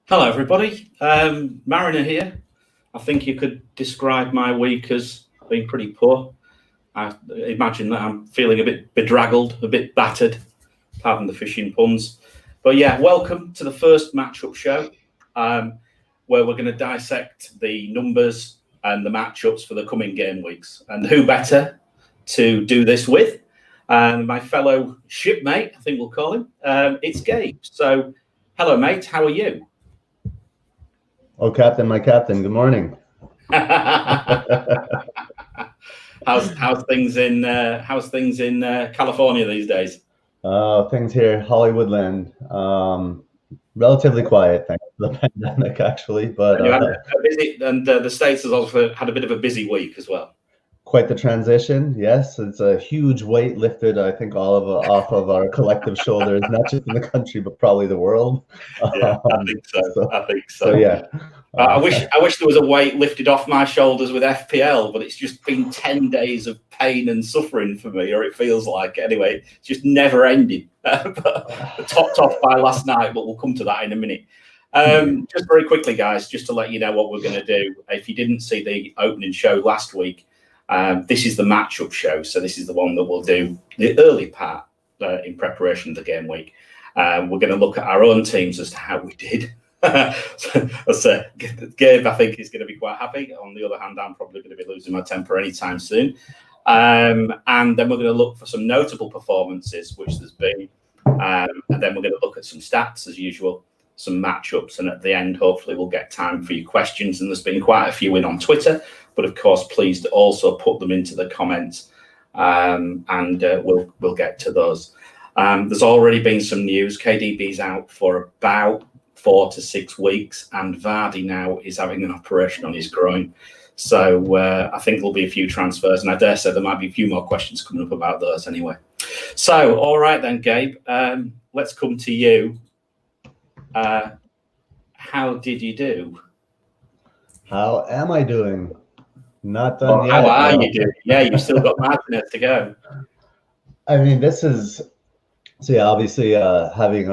Hello, everybody. Mariner here. I think you could describe my week as being pretty poor. I imagine that I'm feeling a bit bedraggled, a bit battered. Pardon the fishing puns. But yeah, welcome to the first matchup show, where we're going to dissect the numbers and the matchups for the coming game weeks. And who better to do this with? My fellow shipmate, I think we'll call him. It's Gabe. So, hello, mate. How are you? Oh, Captain, my captain. Good morning. How's things in California these days? Things here, Hollywoodland, relatively quiet thanks to the pandemic, actually. But the States has also had a bit of a busy week as well. Quite the transition. Yes, it's a huge weight lifted, I think, off of our collective shoulders, not just in the country, but probably the world. Yeah, I think so. I think so. So yeah. I wish there was a weight lifted off my shoulders with FPL, but it's just been 10 days of pain and suffering for me, or it feels like. Anyway, it's just never ending. Topped off by last night, but we'll come to that in a minute. Just very quickly, guys, just to let you know what we're going to do. If you didn't see the opening show last week, this is the matchup show. So this is the one that we'll do the early part in preparation of the game week. We're going to look at our own teams as to how we did. So, Gabe, I think, is going to be quite happy. On the other hand, I'm probably going to be losing my temper anytime soon. And then we're going to look for some notable performances, which there's been. And then we're going to look at some stats, as usual, some matchups. And at the end, hopefully, we'll get time for your questions. And there's been quite a few in on Twitter. But, of course, please also put them into the comments. And we'll get to those. There's already been some news. KDB's out for about 4 to 6 weeks, and Vardy now is having an operation on his groin. So I think there'll be a few transfers, and I dare say there might be a few more questions coming up about those anyway. So, all right then, Gabe, let's come to you. How did you do? How am I doing? Not done yet. How are you doing? Yeah, you've still got Martinez to go. I mean, this is... So yeah, obviously having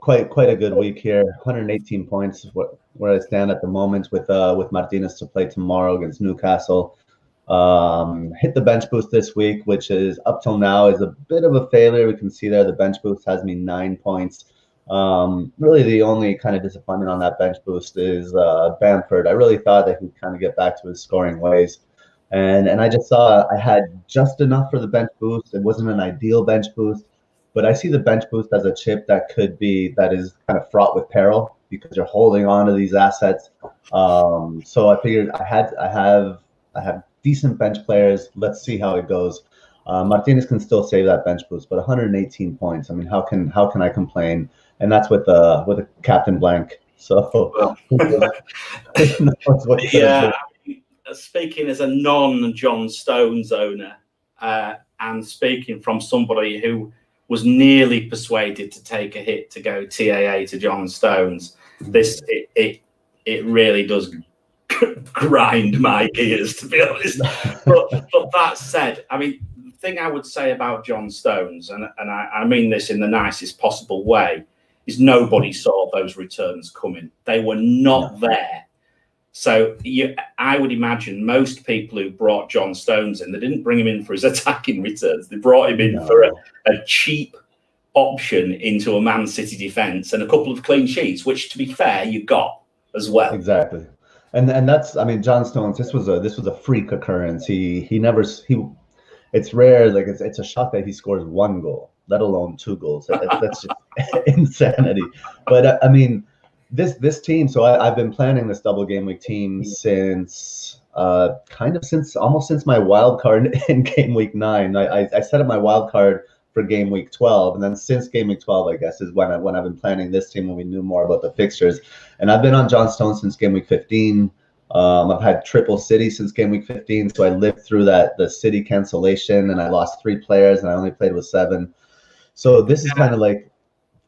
quite a good week here. 118 points where I stand at the moment with Martinez to play tomorrow against Newcastle. Hit the bench boost this week, which is up till now is a bit of a failure. We can see there the bench boost has me 9 points. Really the only kind of disappointment on that bench boost is Bamford. I really thought that he'd kind of get back to his scoring ways. And I just saw I had just enough for the bench boost. It wasn't an ideal bench boost. But I see the bench boost as a chip that is kind of fraught with peril because you're holding on to these assets. So I figured I have decent bench players. Let's see how it goes. Martinez can still save that bench boost, but 118 points. I mean, how can I complain? And that's with a captain blank. So yeah. Speaking as a non-John Stones owner, and speaking from somebody who was nearly persuaded to take a hit to go TAA to John Stones, it really does grind my gears, to be honest. But that said, I mean, the thing I would say about John Stones, and I mean this in the nicest possible way, is nobody saw those returns coming. They were not there. So I would imagine most people who brought John Stones in, they didn't bring him in for his attacking returns. They brought him in for a cheap option into a Man City defence and a couple of clean sheets, which, to be fair, you got as well. Exactly, and that's, I mean, John Stones. This was a freak occurrence. It's rare. Like it's a shock that he scores 1 goal, let alone 2 goals. That's just insanity. But I mean. This team, so I've been planning this double game week team since almost since my wild card in game week 9. I set up my wild card for game week 12, and then since game week 12, I guess, is when I've been planning this team when we knew more about the fixtures. And I've been on John Stones since game week 15. I've had triple City since game week 15, so I lived through the City cancellation, and I lost 3 players, and I only played with 7. So this is kind of like,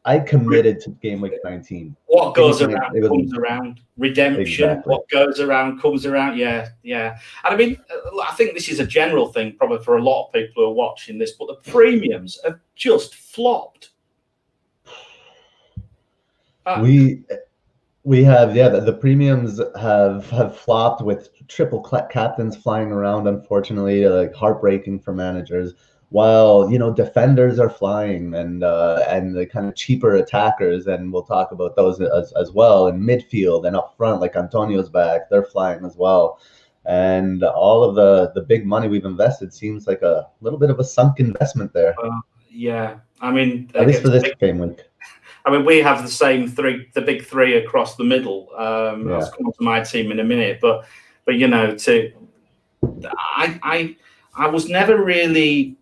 I committed to game week 19. What goes around comes around. Redemption. Exactly. What goes around comes around. Yeah. And I mean, I think this is a general thing, probably for a lot of people who are watching this, but the premiums have just flopped. We have, yeah, the premiums have flopped with triple captains flying around, unfortunately, like heartbreaking for managers. While, defenders are flying and the kind of cheaper attackers, and we'll talk about those as well, in midfield and up front, like Antonio's back, they're flying as well. And all of the big money we've invested seems like a little bit of a sunk investment there. Yeah, I mean, at least for this game week. I mean, we have the same the big three across the middle. I'll come on to my team in a minute, but I was never really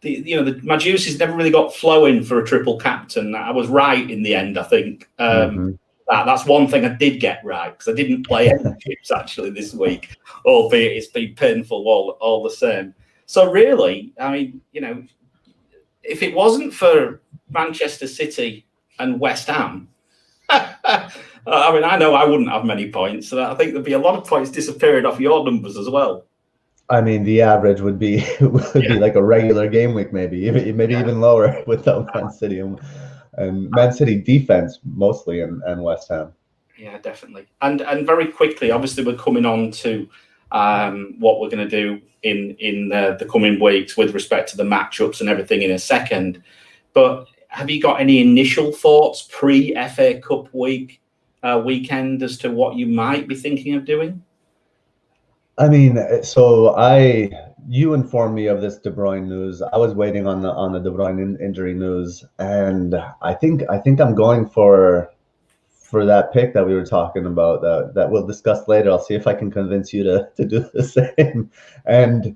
my juices never really got flowing for a triple captain. I was right in the end, I think. That's one thing I did get right, because I didn't play any chips actually this week, albeit it's been painful all the same. So really, I mean, if it wasn't for Manchester City and West Ham, I mean, I know I wouldn't have many points, so I think there'd be a lot of points disappearing off your numbers as well. I mean, the average would be be like a regular game week, maybe even lower without Man City and Man City defense mostly, and West Ham. Yeah, definitely. And very quickly, obviously, we're coming on to what we're going to do in the coming weeks with respect to the matchups and everything in a second. But have you got any initial thoughts pre-FA Cup weekend as to what you might be thinking of doing? I mean, so you informed me of this De Bruyne news. I was waiting on the De Bruyne injury news, and I think I'm going for that pick that we were talking about that we'll discuss later. I'll see if I can convince you to do the same, and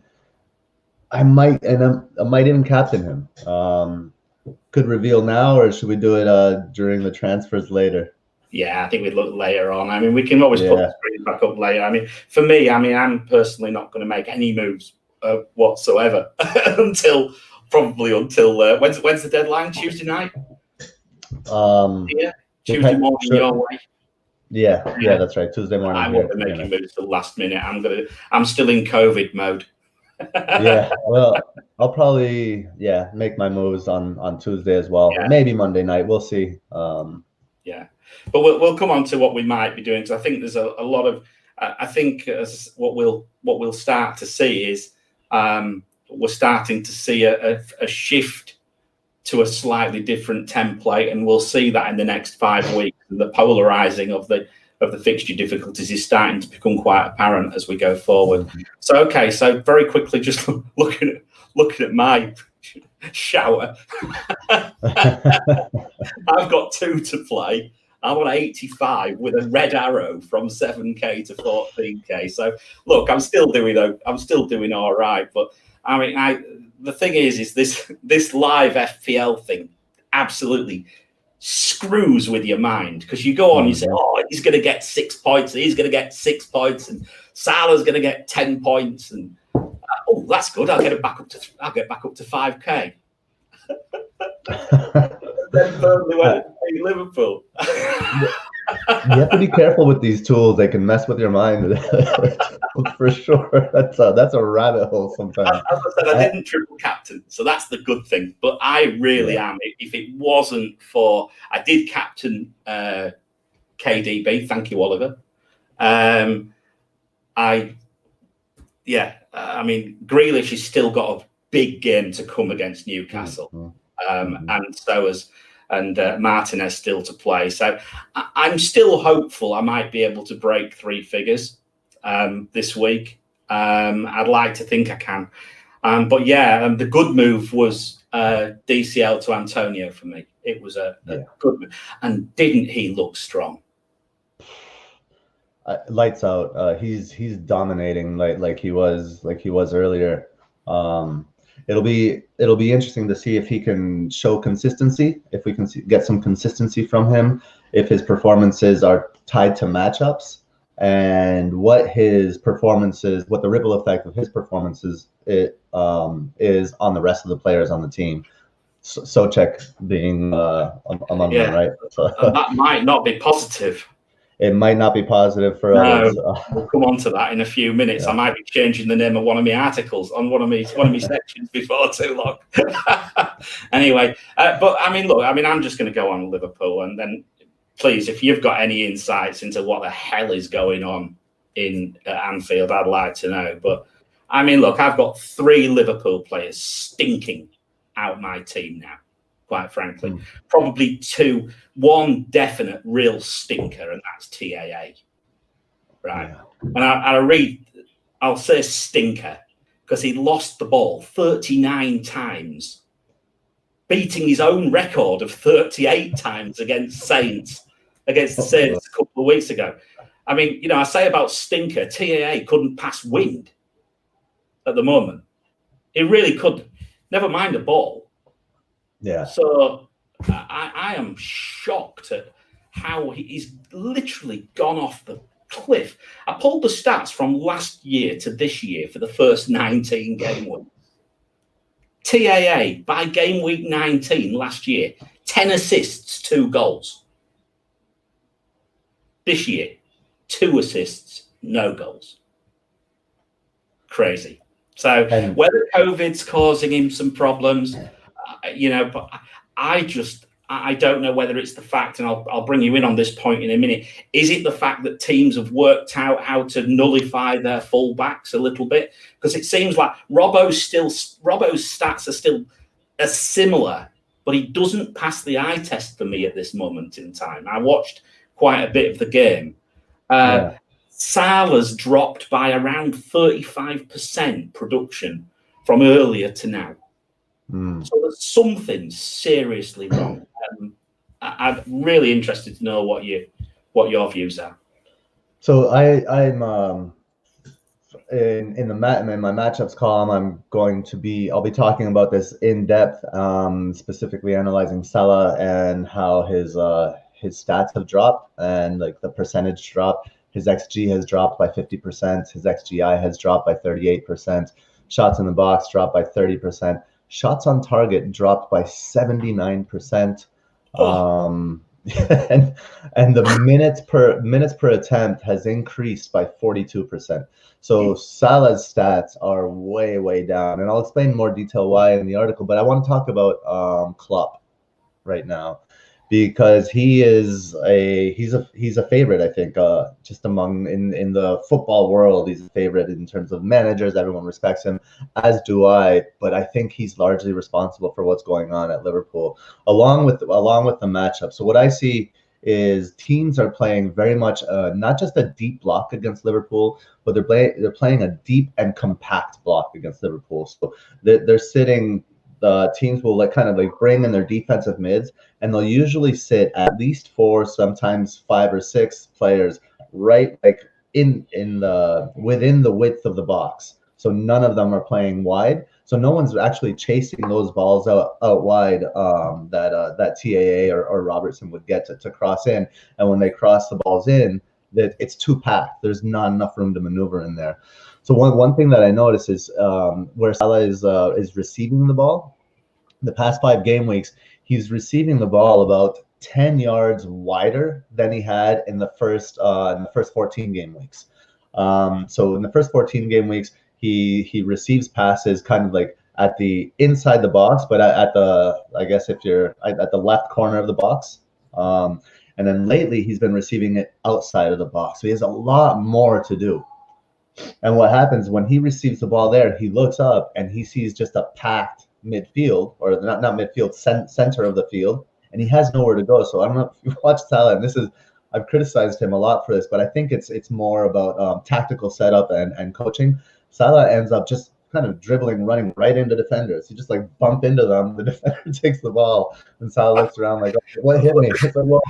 I might even captain him. Could reveal now, or should we do it during the transfers later? Yeah, I think we'd look later on. I mean, we can always put the screen back up later. I mean, for me, I'm personally not going to make any moves whatsoever until when's the deadline? Tuesday night. Tuesday morning your way. Yeah, that's right. Tuesday morning. I won't be making moves till last minute. I'm still in COVID mode. Yeah, well, I'll probably make my moves on Tuesday as well. Yeah. Maybe Monday night. We'll see. But we'll come on to what we might be doing, because I think there's a lot of I think what we'll start to see is we're starting to see a shift to a slightly different template, and we'll see that in the next 5 weeks. The polarizing of the fixture difficulties is starting to become quite apparent as we go forward. So very quickly, just looking at my shower. I've got 2 to play. I'm on 85 with a red arrow from 7k to 14k. So look, I'm still doing all right. But I mean, the thing is this live FPL thing absolutely screws with your mind, because you go on, you say, oh, he's going to get 6 points, he's going to get 6 points, and Salah's going to get 10 points, and oh, that's good. I'll get back up to 5k. Then Burnley went to Liverpool. You have to be careful with these tools; they can mess with your mind for sure. That's a rabbit hole sometimes. As I said, I didn't triple captain, so that's the good thing. But I really am. If it wasn't for, I did captain KDB. Thank you, Oliver. I mean, Grealish has still got a big game to come against Newcastle. And so Martinez still to play. So I'm still hopeful I might be able to break 3 figures this week. I'd like to think I can. But the good move was DCL to Antonio for me. It was a good move. And didn't he look strong? Lights out. He's dominating like he was earlier. It'll be interesting to see if he can show consistency, if we can get some consistency from him, if his performances are tied to matchups, and what the ripple effect of his performances is on the rest of the players on the team. Soucek being among them, right? So, that might not be positive. It might not be positive for us. We'll come on to that in a few minutes. I might be changing the name of one of my articles on one of my sections before too long. Anyway, but I mean, look, I'm just going to go on Liverpool, and then please, if you've got any insights into what the hell is going on in Anfield, I'd like to know. But I mean, look, I've got 3 Liverpool players stinking out my team now, quite frankly. Probably 2, 1 definite real stinker, and that's TAA. Right. And I'll say stinker because he lost the ball 39 times, beating his own record of 38 times against the Saints a couple of weeks ago. I mean, I say about stinker, TAA couldn't pass wind at the moment. He really could. Never mind a ball. Yeah. So I am shocked at how he's literally gone off the cliff. I pulled the stats from last year to this year for the first 19 game weeks. TAA, by game week 19 last year, 10 assists, 2 goals. This year, 2 assists, no goals. Crazy. So whether COVID's causing him some problems, but I don't know whether it's the fact, and I'll bring you in on this point in a minute. Is it the fact that teams have worked out how to nullify their fullbacks a little bit? Because it seems like Robbo's stats are still similar, but he doesn't pass the eye test for me at this moment in time. I watched quite a bit of the game. Salah's dropped by around 35% production from earlier to now. So there's something seriously wrong. I'm really interested to know what your views are. So I'm in my matchups column. I'll be talking about this in depth, specifically analyzing Salah and how his stats have dropped and like the percentage drop. His XG has dropped by 50%. His XGI has dropped by 38%. Shots in the box dropped by 30%. Shots on target dropped by 79%. And the minutes per attempt has increased by 42%. So Salah's stats are way down, and I'll explain more detail why in the article. But I want to talk about Klopp right now, because he's a favorite, I think, just among in the football world. He's a favorite in terms of managers. Everyone respects him, as do I. But I think he's largely responsible for what's going on at Liverpool, along with the matchup. So what I see is teams are playing very much not just a deep block against Liverpool, but they're playing a deep and compact block against Liverpool. So they're sitting. The teams will bring in their defensive mids, and they'll usually sit at least 4, sometimes 5 or 6 players right within the width of the box. So none of them are playing wide. So no one's actually chasing those balls out wide that TAA or Robertson would get to cross in. And when they cross the balls in, that it's too packed. There's not enough room to maneuver in there. So one thing that I noticed is where Salah is receiving the ball. The past 5 game weeks, he's receiving the ball about 10 yards wider than he had in the first 14 game weeks. So in the first 14 game weeks, he receives passes kind of like at the inside the box, but at the left corner of the box. And then lately, he's been receiving it outside of the box. So he has a lot more to do. And what happens when he receives the ball there, he looks up and he sees just a packed midfield, or not midfield, center of the field, and he has nowhere to go. So I don't know if you watch Salah, and I've criticized him a lot for this, but I think it's more about tactical setup and coaching. Salah ends up just kind of dribbling, running right into defenders. He just bump into them. The defender takes the ball, and Salah looks around like, oh, "What hit me?" It's like, well,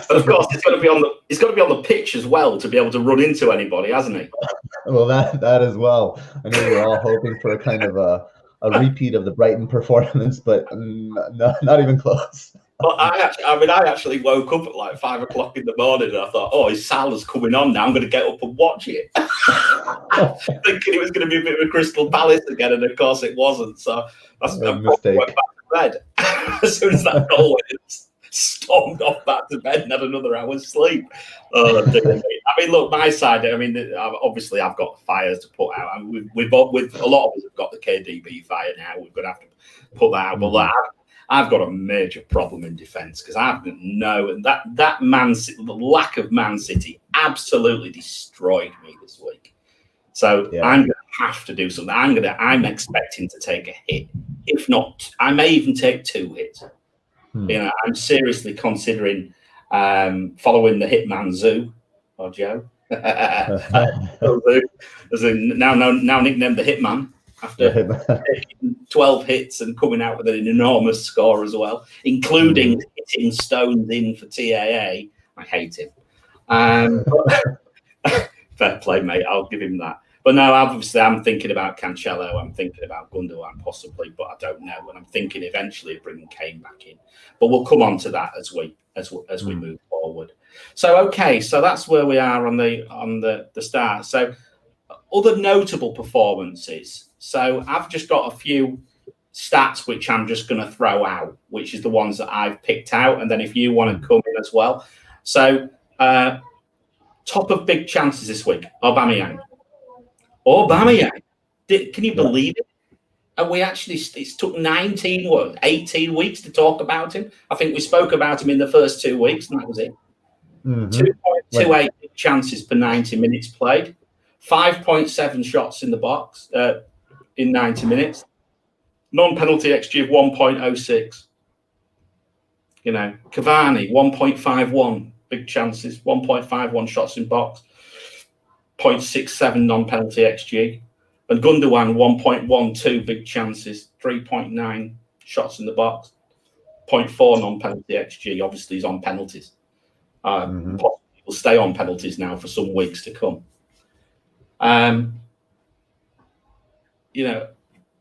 of course, it's got to be on the pitch as well to be able to run into anybody, hasn't he? Well, that as well. I know we're all hoping for a kind of a repeat of the Brighton performance, but not even close. Well, I actually woke up at 5 o'clock in the morning, and I thought, "Oh, his Salah's coming on now. I'm going to get up and watch it," thinking it was going to be a bit of a Crystal Palace again, and of course it wasn't. So that's a mistake. Went back to bed as soon as that goal went. Stormed off back to bed and had another hour's sleep. Oh, dear. I mean, look, my side. I mean, obviously, I've got fires to put out. I mean, with a lot of us have got the KDB fire now. We're going to have to put that out. But I've got a major problem in defence because I've no that the lack of Man City absolutely destroyed me this week. So I'm going to have to do something. I'm expecting to take a hit. If not, I may even take 2 hits. You know, I'm seriously considering following the Hitman Zoo or Joe. As in now nicknamed the Hitman after taking 12 hits and coming out with an enormous score as well, including hitting Stones in for TAA. I hate him. Fair play, mate. I'll give him that. But no, obviously, I'm thinking about Cancelo. I'm thinking about Gundogan possibly, but I don't know. And I'm thinking eventually of bringing Kane back in. But we'll come on to that as we move forward. So okay, so that's where we are on the start. So other notable performances. So I've just got a few stats which I'm just going to throw out, which is the ones that I've picked out, and then if you want to come in as well. So top of big chances this week, Aubameyang. Can you believe it? And we actually, it took 18 weeks to talk about him. I think we spoke about him in the first 2 weeks, and that was it. 2.28 chances per 90 minutes played, 5.7 shots in the box in 90 minutes, non-penalty XG of 1.06. You know, Cavani 1.51 big chances, 1.51 shots in box, 0.67 non-penalty XG, and Gundogan 1.12 big chances, 3.9 shots in the box, 0.4 non-penalty XG. Obviously, he's on penalties. Possibly will stay on penalties now for some weeks to come. You know,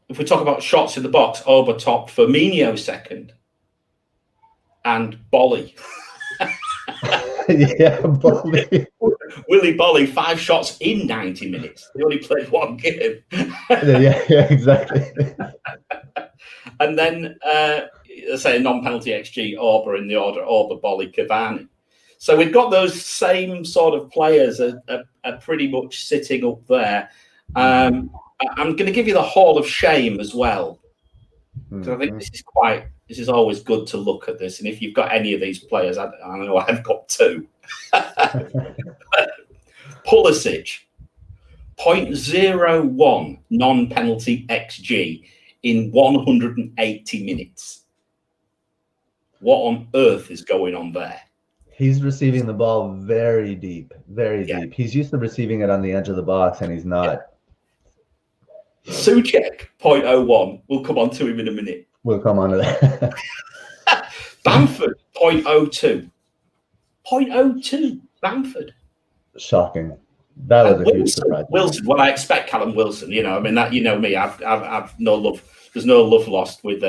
if we talk about shots in the box, Oba top, Firmino second, and Bolly. Bolly. Willy Bolly, 5 shots in 90 minutes. He only played 1 game. Exactly. And then, let's say, non-penalty XG, Oba in the order, Oba, Bolly, Cavani. So we've got those same sort of players are pretty much sitting up there. I'm going to give you the Hall of Shame as well. Because I think this is always good to look at this. And if you've got any of these players, I know I've got 2. Pulisic, 0.01 non-penalty XG in 180 minutes. What on earth is going on there? He's receiving the ball very deep, deep. He's used to receiving it on the edge of the box, and he's not. Soucek, 0.01. We'll come on to him in a minute. We'll come on to that. Bamford, 0.02. 0.02, Bamford. Shocking. That was a huge surprise. Wilson, well, I expect Callum Wilson. You know, I mean, that, you know me. I've no love. There's no love lost with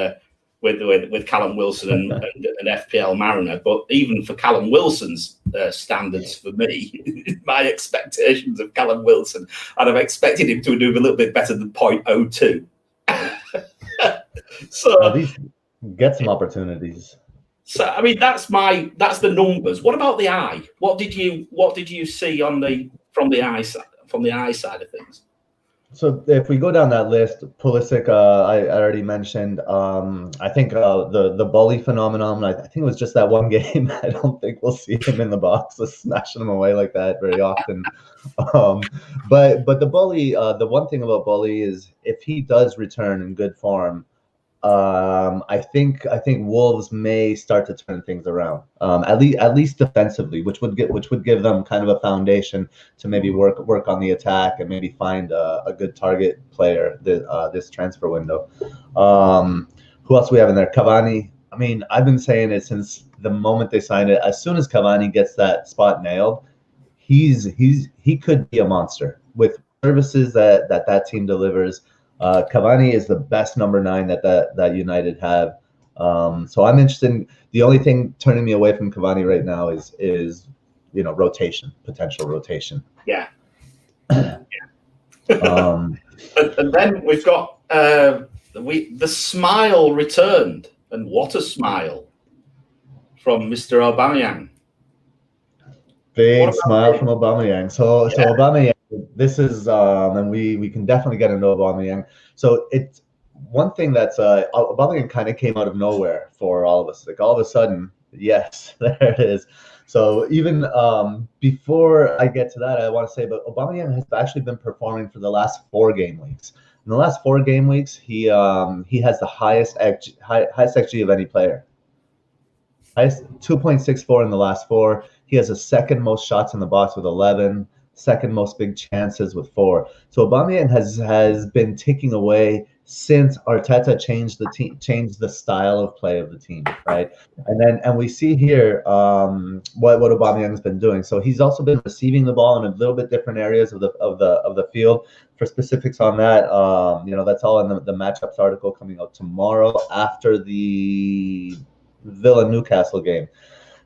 Callum Wilson and FPL Mariner. But even for Callum Wilson's standards, for me, my expectations of Callum Wilson, I'd have expected him to do a little bit better than 0.02. So at least get some opportunities. So I mean, that's the numbers. What about the eye? What did you see from the eye side of things? So if we go down that list, Pulisic, I already mentioned. I think the bully phenomenon. I think it was just that one game. I don't think we'll see him in the box, smashing him away like that very often. But the bully. The one thing about bully is if he does return in good form, I think Wolves may start to turn things around. At least defensively, which would give them kind of a foundation to maybe work on the attack and maybe find a good target player this transfer window. Who else do we have in there? Cavani. I mean, I've been saying it since the moment they signed it. As soon as Cavani gets that spot nailed, he could be a monster with services that team delivers. Cavani is the best number 9 that United have. So I'm interested in, the only thing turning me away from Cavani right now is potential rotation. Yeah. And then we've got the smile returned, and what a smile from Mr. Aubameyang. Big smile from Aubameyang. So Aubameyang, this is and we can definitely get into Aubameyang. So one thing that's Aubameyang kind of came out of nowhere for all of us. Like all of a sudden, yes, there it is. So even before I get to that, I want to say, but Aubameyang has actually been performing for the last 4 game weeks. In the last 4 game weeks, he has the highest XG of any player. Highest 2.64 in the last 4. He has the second most shots in the box with 11, second most big chances with 4. So Aubameyang has been ticking away since Arteta changed the style of play of the team, right? And we see here what Aubameyang's been doing. So he's also been receiving the ball in a little bit different areas of the field. For specifics on that, that's all in the matchups article coming out tomorrow after the Villa Newcastle game.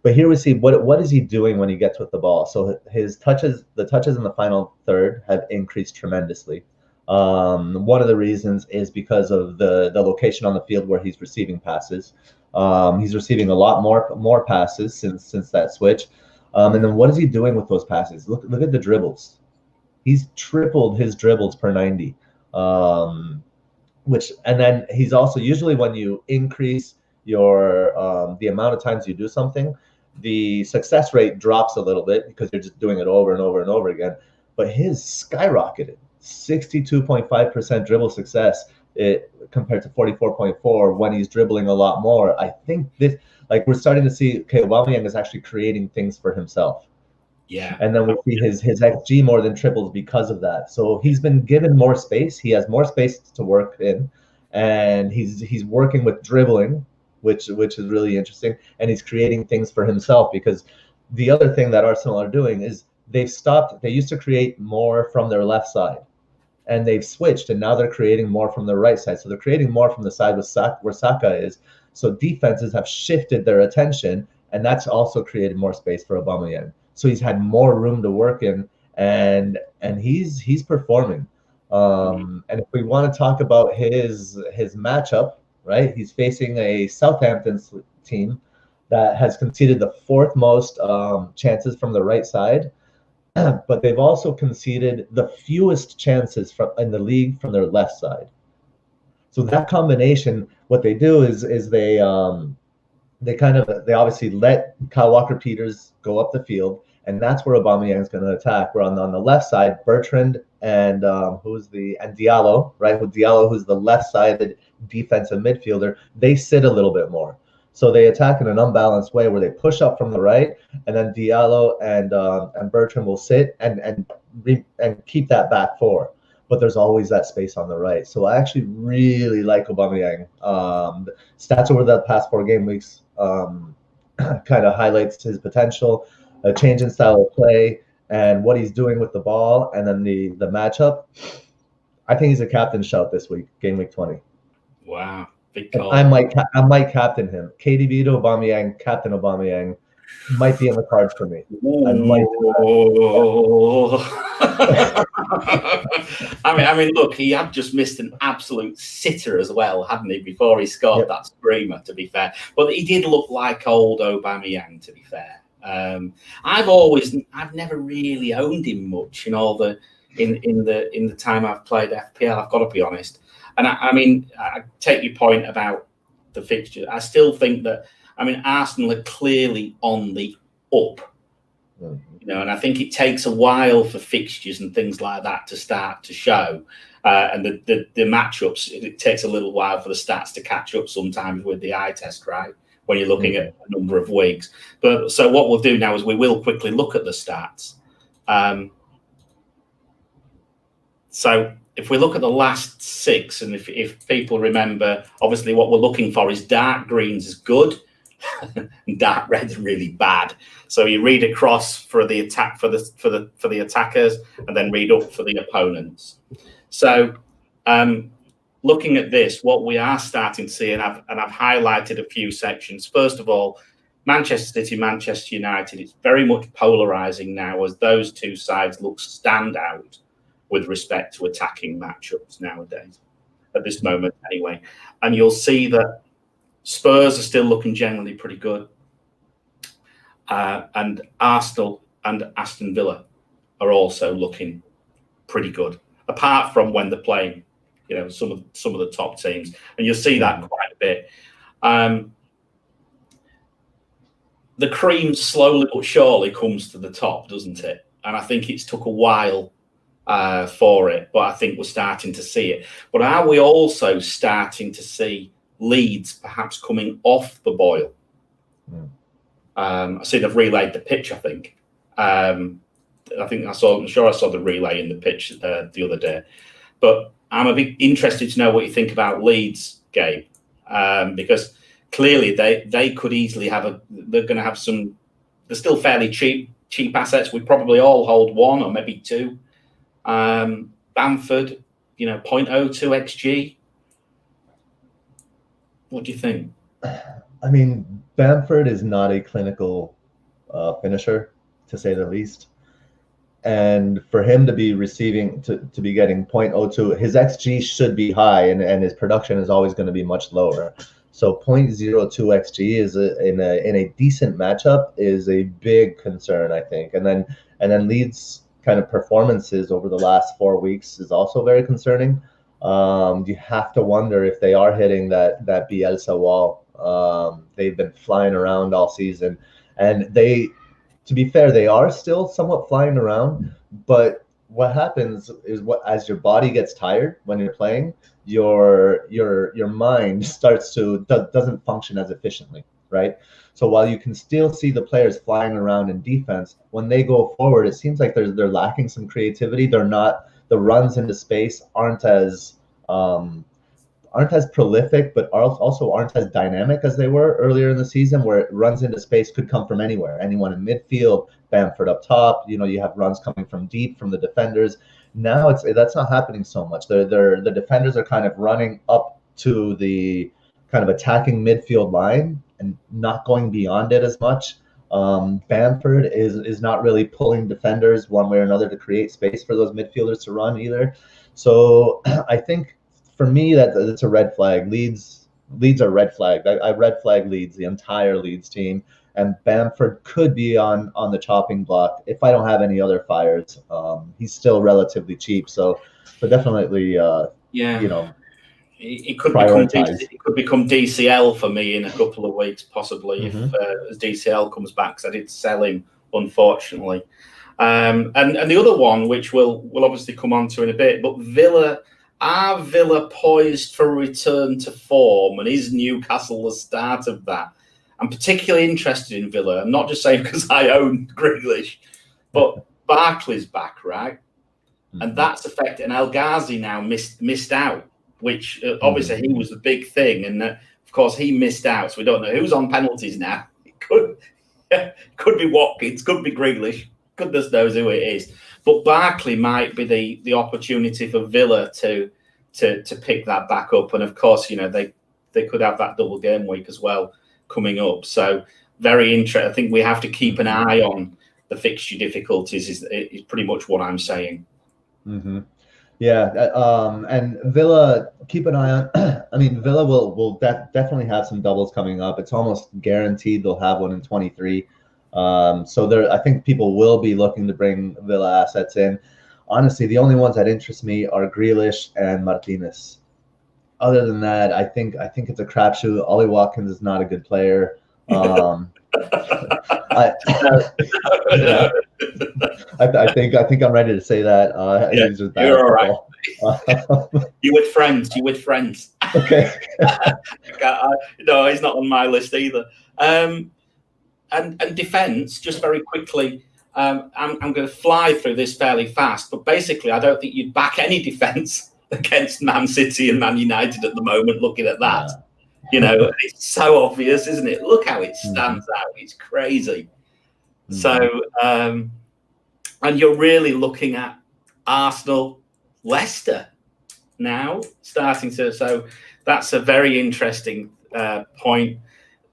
But here we see what is he doing when he gets with the ball. So the touches in the final third have increased tremendously. One of the reasons is because of the location on the field where he's receiving passes. He's receiving a lot more passes since that switch. And then what is he doing with those passes? Look at the dribbles. He's tripled his dribbles per 90. And then he's also, usually when you increase your the amount of times you do something, the success rate drops a little bit because you're just doing it over and over and over again. But his skyrocketed 62.5% dribble success compared to 44.4 when he's dribbling a lot more. I think this, like, we're starting to see, okay, Aubameyang is actually creating things for himself. Yeah. And then we see his XG more than triples because of that. So he's been given more space. He has more space to work in, and he's working with dribbling, which is really interesting, and he's creating things for himself. Because the other thing that Arsenal are doing is they used to create more from their left side, and they've switched, and now they're creating more from the right side. So they're creating more from the side where Saka is. So defenses have shifted their attention, and that's also created more space for Aubameyang. So he's had more room to work in, and he's performing. And if we want to talk about his matchup, right? He's facing a Southampton team that has conceded the 4th most chances from the right side, but they've also conceded the fewest chances in the league from their left side. So that combination, what they do is they obviously let Kyle Walker-Peters go up the field, and that's where Aubameyang is going to attack. We're on the left side, Bertrand and Diallo, right? With Diallo, who's the left-sided defensive midfielder, they sit a little bit more. So they attack in an unbalanced way where they push up from the right, and then Diallo and Bertrand will sit and keep that back 4. But there's always that space on the right. So I actually really like Aubameyang. Stats over the past 4 game weeks kind of highlights his potential, a change in style of play, and what he's doing with the ball, and then the matchup. I think he's a captain shout this week, game week 20. Wow, big call. I might captain him. KDB to Aubameyang, captain Aubameyang might be in the cards for me. I mean, look, he had just missed an absolute sitter as well, hadn't he, before he scored that screamer, to be fair. But he did look like old Aubameyang, to be fair. I've never really owned him much in all the in the time I've played FPL. I've got to be honest. And I take your point about the fixture. I still think that, Arsenal are clearly on the up. And I think it takes a while for fixtures and things like that to start to show. And the matchups, it takes a little while for the stats to catch up sometimes with the eye test, right? When you're looking at a number of weeks. But so what we'll do now is we will quickly look at the stats. So if we look at the last 6, and if people remember, obviously what we're looking for is dark greens is good, and dark red is really bad. So you read across for the attack for the attackers, and then read up for the opponents. So looking at this, what we are starting to see, and I've highlighted a few sections. First of all, Manchester City, Manchester United. It's very much polarizing now, as those two sides look stand out with respect to attacking matchups nowadays, at this moment anyway. And you'll see that Spurs are still looking generally pretty good. And Arsenal and Aston Villa are also looking pretty good, apart from when they're playing some of the top teams, and you'll see that quite a bit. The cream slowly but surely comes to the top, doesn't it? And I think it's took a while for it, but I think we're starting to see it. But are we also starting to see Leeds perhaps coming off the boil? I see they've relayed the pitch. I'm sure I saw the relay in the pitch the other day. But I'm a bit interested to know what you think about Leeds, Gabe, because clearly they could easily they're going to have some. They're still fairly cheap assets. We probably all hold one or maybe two. Bamford, 0.02 xG. What do you think? I mean, Bamford is not a clinical finisher, to say the least. And for him to be to be getting 0.02, his xG should be high, and his production is always going to be much lower. So 0.02 xG is in a decent matchup is a big concern, I think. And then Leeds' kind of performances over the last 4 weeks is also very concerning. You have to wonder if they are hitting that Bielsa wall. They've been flying around all season, and to be fair, they are still somewhat flying around. But what happens is as your body gets tired when you're playing, your mind doesn't function as efficiently, right? So while you can still see the players flying around in defense, when they go forward, it seems like they're lacking some creativity. They're not, the runs into space aren't as prolific, but also aren't as dynamic as they were earlier in the season, where runs into space could come from anywhere, anyone in midfield, Bamford up top. You have runs coming from deep from the defenders. Now that's not happening so much. The defenders are kind of running up to the kind of attacking midfield line and not going beyond it as much. Bamford is not really pulling defenders one way or another to create space for those midfielders to run either. So I think for me that's a red flag. Leeds are red flagged. I red flag Leeds, the entire Leeds team, and Bamford could be on the chopping block if I don't have any other fires. He's still relatively cheap, so definitely It could become DCL for me in a couple of weeks, possibly, if as DCL comes back, because I did sell him, unfortunately. And the other one, which we'll obviously come on to in a bit, but are Villa poised for a return to form, and is Newcastle the start of that? I'm particularly interested in Villa. I'm not just saying because I own Grealish, but Barkley's back, right? And that's affected. And El Ghazi now missed out, which obviously he was the big thing. And of course, he missed out. So we don't know who's on penalties now. It could be Watkins, could be Grealish. Goodness knows who it is. But Barkley might be the opportunity for Villa to pick that back up. And of course, they could have that double game week as well coming up. So very interesting. I think we have to keep an eye on the fixture difficulties is pretty much what I'm saying. Mm-hmm. Yeah, and Villa, keep an eye on. I mean, Villa will definitely have some doubles coming up. It's almost guaranteed they'll have one in 23. So I think people will be looking to bring Villa assets in. Honestly, the only ones that interest me are Grealish and Martinez. Other than that, I think it's a crapshoot. Ollie Watkins is not a good player. I think I'm ready to say that. You're all right. You with friends. Okay. No, he's not on my list either. And defence, just very quickly, I'm going to fly through this fairly fast, but basically I don't think you'd back any defence against Man City and Man United at the moment, looking at that. Yeah. It's so obvious, isn't it? Look how it stands out. It's crazy. So, and you're really looking at Arsenal, Leicester now starting to, so that's a very interesting point.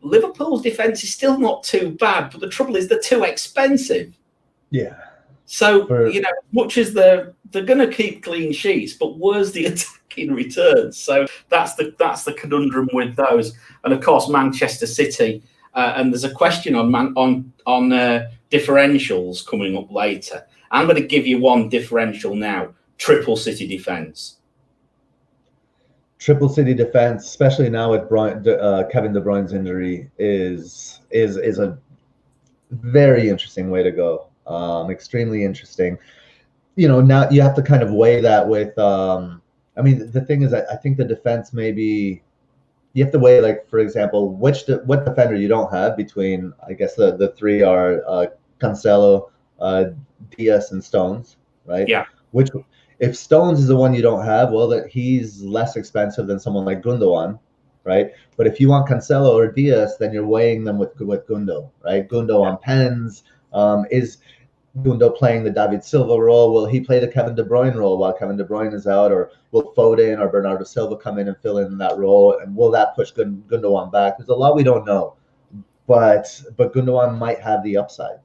Liverpool's defence is still not too bad, but the trouble is they're too expensive. Yeah. So, much as they're going to keep clean sheets, but where's the attacking returns? So that's the conundrum with those. And of course, Manchester City. And there's a question on differentials coming up later. I'm going to give you one differential now. Triple City defence. triple city defense, especially now with Kevin De Bruyne's injury, is a very interesting way to go. Extremely interesting. Now you have to kind of weigh that with. I mean, the thing is, I think the defense maybe you have to weigh, like, for example, what defender you don't have between. I guess the three are Cancelo, Diaz, and Stones, right? Yeah. Which, if Stones is the one you don't have, well, that he's less expensive than someone like Gundogan, right? But if you want Cancelo or Diaz, then you're weighing them with Gundo, right? Gundo on pens. Is Gundo playing the David Silva role? Will he play the Kevin De Bruyne role while Kevin De Bruyne is out? Or will Foden or Bernardo Silva come in and fill in that role? And will that push Gundogan back? There's a lot we don't know. But Gundogan might have the upside.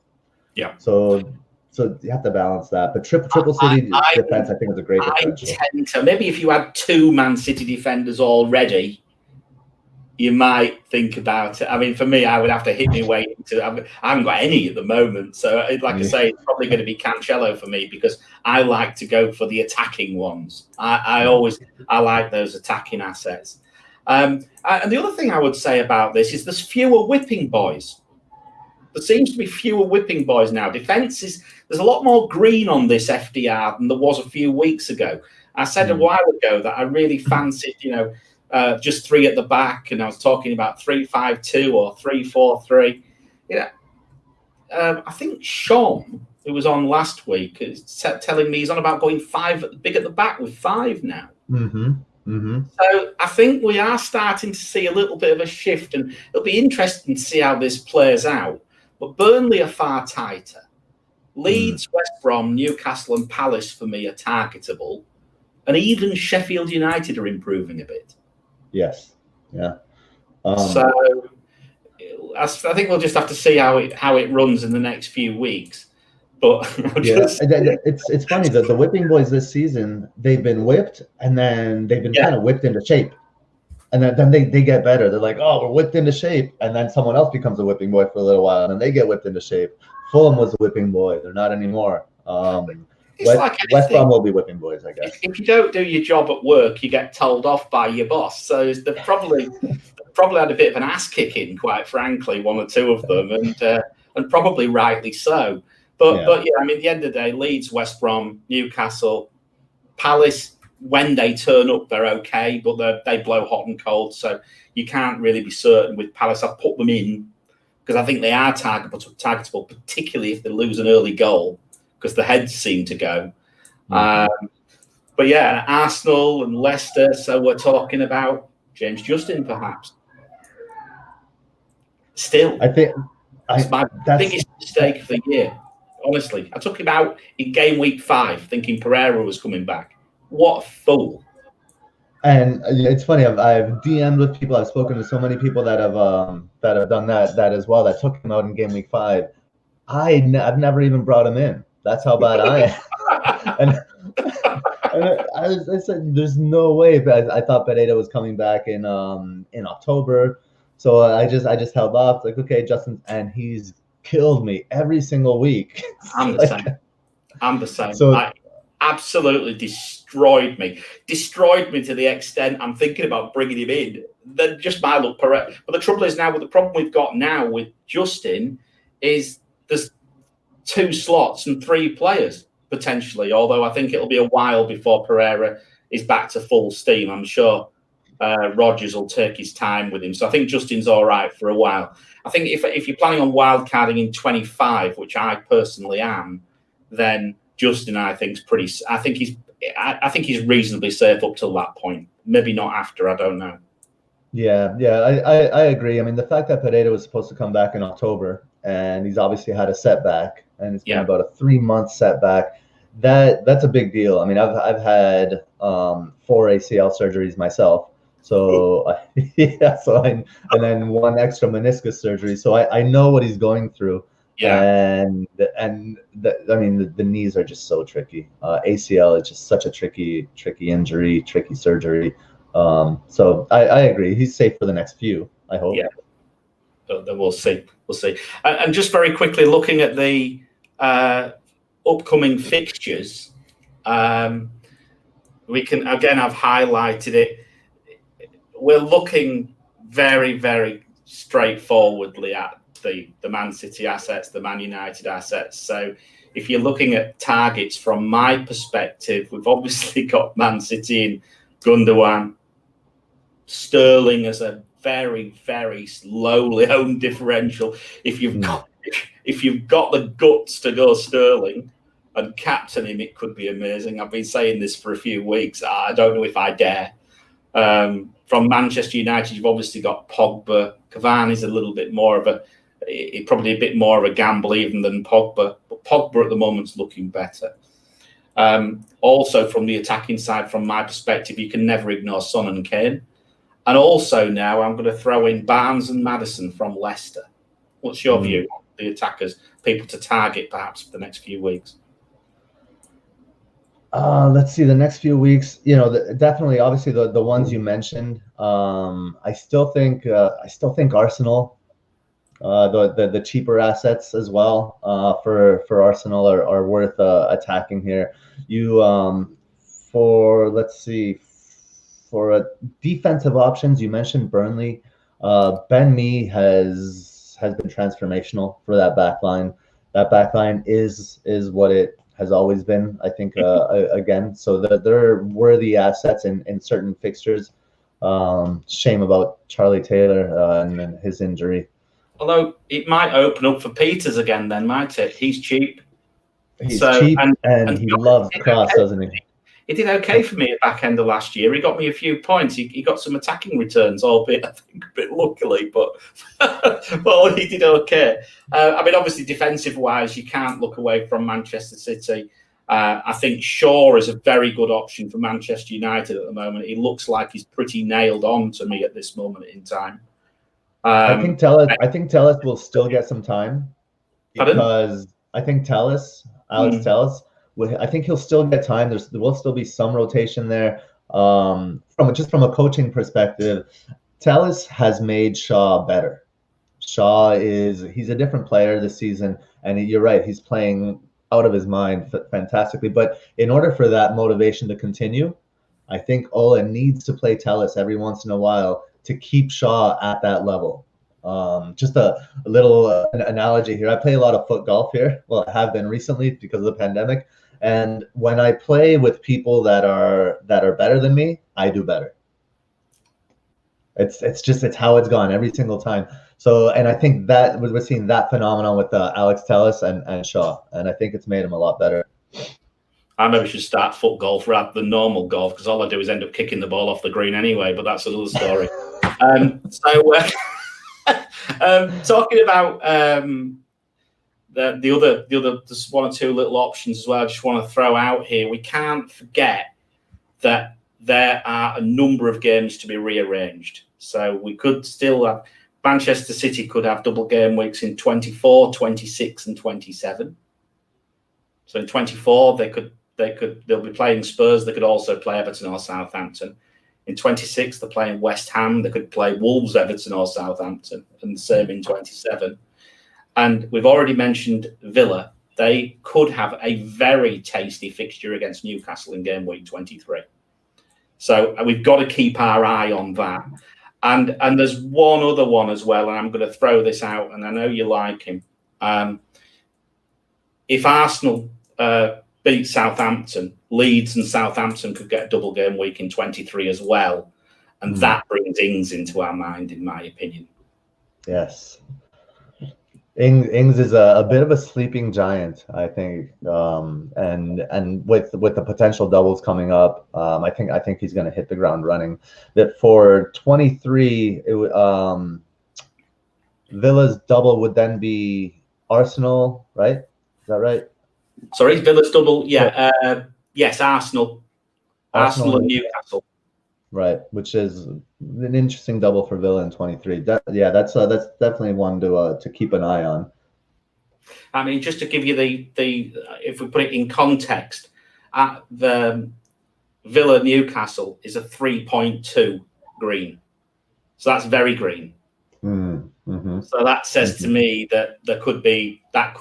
Yeah. So you have to balance that. But triple city defense, I think, is a great differential. I tend to, maybe if you had two Man City defenders already, you might think about it. I mean, for me, I would have to hit my way into. I haven't got any at the moment, so like I say, it's probably going to be Cancelo for me because I like to go for the attacking ones. I like those attacking assets. And the other thing I would say about this is there's fewer whipping boys. There seems to be fewer whipping boys now. There's a lot more green on this FDR than there was a few weeks ago. I said a while ago that I really fancied, just three at the back, and I was talking about 3-5-2 or 3-4-3. I think Sean, who was on last week, is telling me he's on about going big at the back with 5 now. So I think we are starting to see a little bit of a shift, and it'll be interesting to see how this plays out. But Burnley are far tighter. Leeds, West Brom, Newcastle, and Palace for me are targetable, and even Sheffield United are improving a bit. Yes. Yeah. So I think we'll just have to see how it runs in the next few weeks. But it's funny that the whipping boys this season, they've been whipped and then they've been kind of whipped into shape, and then they get better. They're like, oh, we're whipped into shape, and then someone else becomes a whipping boy for a little while, and then they get whipped into shape. Fulham was a whipping boy; they're not anymore. West Brom will be whipping boys, I guess. If you don't do your job at work, you get told off by your boss. So they've probably had a bit of an ass kicking, quite frankly, one or two of them, and probably rightly so. But I mean, at the end of the day, Leeds, West Brom, Newcastle, Palace, when they turn up, they're okay, but they blow hot and cold. So you can't really be certain with Palace. I've put them in because I think they are targetable, particularly if they lose an early goal, because the heads seem to go. But yeah, Arsenal and Leicester. So we're talking about James Justin, perhaps. Still, I think it's my biggest mistake of the year. Honestly, I took him out in game week 5, thinking Pereira was coming back. What a fool! And it's funny. I've DM'd with people. I've spoken to so many people that have done that as well. That took him out in game week 5. I've never even brought him in. That's how bad I am. and I said, "There's no way." But I thought Pereira was coming back in October, so I just held off. Like, okay, Justin, and he's killed me every single week. I'm the same. So absolutely destroyed me to the extent I'm thinking about bringing him in. Then just my luck. But the trouble is now, with the problem we've got now with Justin is there's 2 slots and 3 players potentially, although I think it'll be a while before Pereira is back to full steam. I'm sure Rodgers will take his time with him. So I think Justin's all right for a while. I think if you're planning on wildcarding in 25, which I personally am, then Justin, I think he's reasonably safe up till that point. Maybe not after, I don't know. Yeah, I agree. I mean, the fact that Pereira was supposed to come back in October, and he's obviously had a setback, and it's been about a 3-month setback. That's a big deal. I mean, I've had 4 ACL surgeries myself. So and then 1 extra meniscus surgery. So I know what he's going through. Yeah. And I mean, the knees are just so tricky. ACL is just such a tricky injury, tricky surgery. So I agree. He's safe for the next few, I hope. Yeah. Then we'll see. And just very quickly, looking at the upcoming fixtures, we can, again, I've highlighted it. we're looking very, very straightforwardly at the Man City assets, the Man United assets. So if you're looking at targets from my perspective, we've obviously got Man City in Gundogan, Sterling as a very, very lowly owned differential. If you've got the guts to go Sterling and captain him, it could be amazing. I've been saying this for a few weeks. I don't know if I dare. From Manchester United, you've obviously got Pogba. Cavani's a little bit more of probably a bit more of a gamble even than Pogba. But Pogba at the moment's looking better. Also, from the attacking side, from my perspective, you can never ignore Son and Kane. And also now I'm going to throw in Barnes and Maddison from Leicester. What's your view on the attackers, people to target perhaps for the next few weeks? Let's see, the next few weeks, definitely, obviously the ones you mentioned. I still think Arsenal, the cheaper assets as well, for Arsenal are worth attacking here. For defensive options, you mentioned Burnley. Ben Mee has been transformational for that back line. That back line is what it has always been, I think, again. So they're worthy assets in certain fixtures. Shame about Charlie Taylor and his injury. Although it might open up for Peters again then, might it? He's cheap. He's cheap and he loves cross, doesn't he? He did okay for me at back end of last year. He got me a few points. He got some attacking returns, albeit I think a bit luckily, but well, he did okay. Obviously, defensive-wise, you can't look away from Manchester City. I think Shaw is a very good option for Manchester United at the moment. He looks like he's pretty nailed on to me at this moment in time. I think Telles will still get some time because I think Alex Telles. I think he'll still get time. There will still be some rotation there. From a coaching perspective, Telles has made Shaw better. He's a different player this season, and you're right, he's playing out of his mind fantastically. But in order for that motivation to continue, I think Ola needs to play Telles every once in a while to keep Shaw at that level. Just a little analogy here. I play a lot of foot golf here. Well, I have been recently because of the pandemic. And when I play with people that are better than me, I do better. It's how it's gone every single time. So, and I think that we're seeing that phenomenon with Alex Telles and Shaw, and I think it's made him a lot better. I maybe should start foot golf rather than normal golf, because all I do is end up kicking the ball off the green anyway. But that's another story. Talking about the other, there's one or two little options as well. I just want to throw out here. We can't forget that there are a number of games to be rearranged. So we could still have Manchester City could have double game weeks in 24, 26, and 27. So in 24, they'll be playing Spurs. They could also play Everton or Southampton. In 26, they're playing West Ham. They could play Wolves, Everton, or Southampton, and the same in 27. And we've already mentioned Villa. They could have a very tasty fixture against Newcastle in game week 23. So we've got to keep our eye on that. And there's one other one as well, and I'm going to throw this out, and I know you like him. If Arsenal beat Southampton, Leeds and Southampton could get a double game week in 23 as well. And that brings Ings into our mind, in my opinion. Yes. Ings is a bit of a sleeping giant, I think, and with the potential doubles coming up, I think he's going to hit the ground running. That for 23, Villa's double would then be Arsenal, right? Is that right? Sorry, Villa's double, yeah. Yes, Arsenal and Newcastle. Right, which is an interesting double for Villa in 23. That's definitely one to keep an eye on. I mean, just to give you the if we put it in context, the Villa Newcastle is a 3.2 green, so that's very green. Mm-hmm. So that says to me that could be a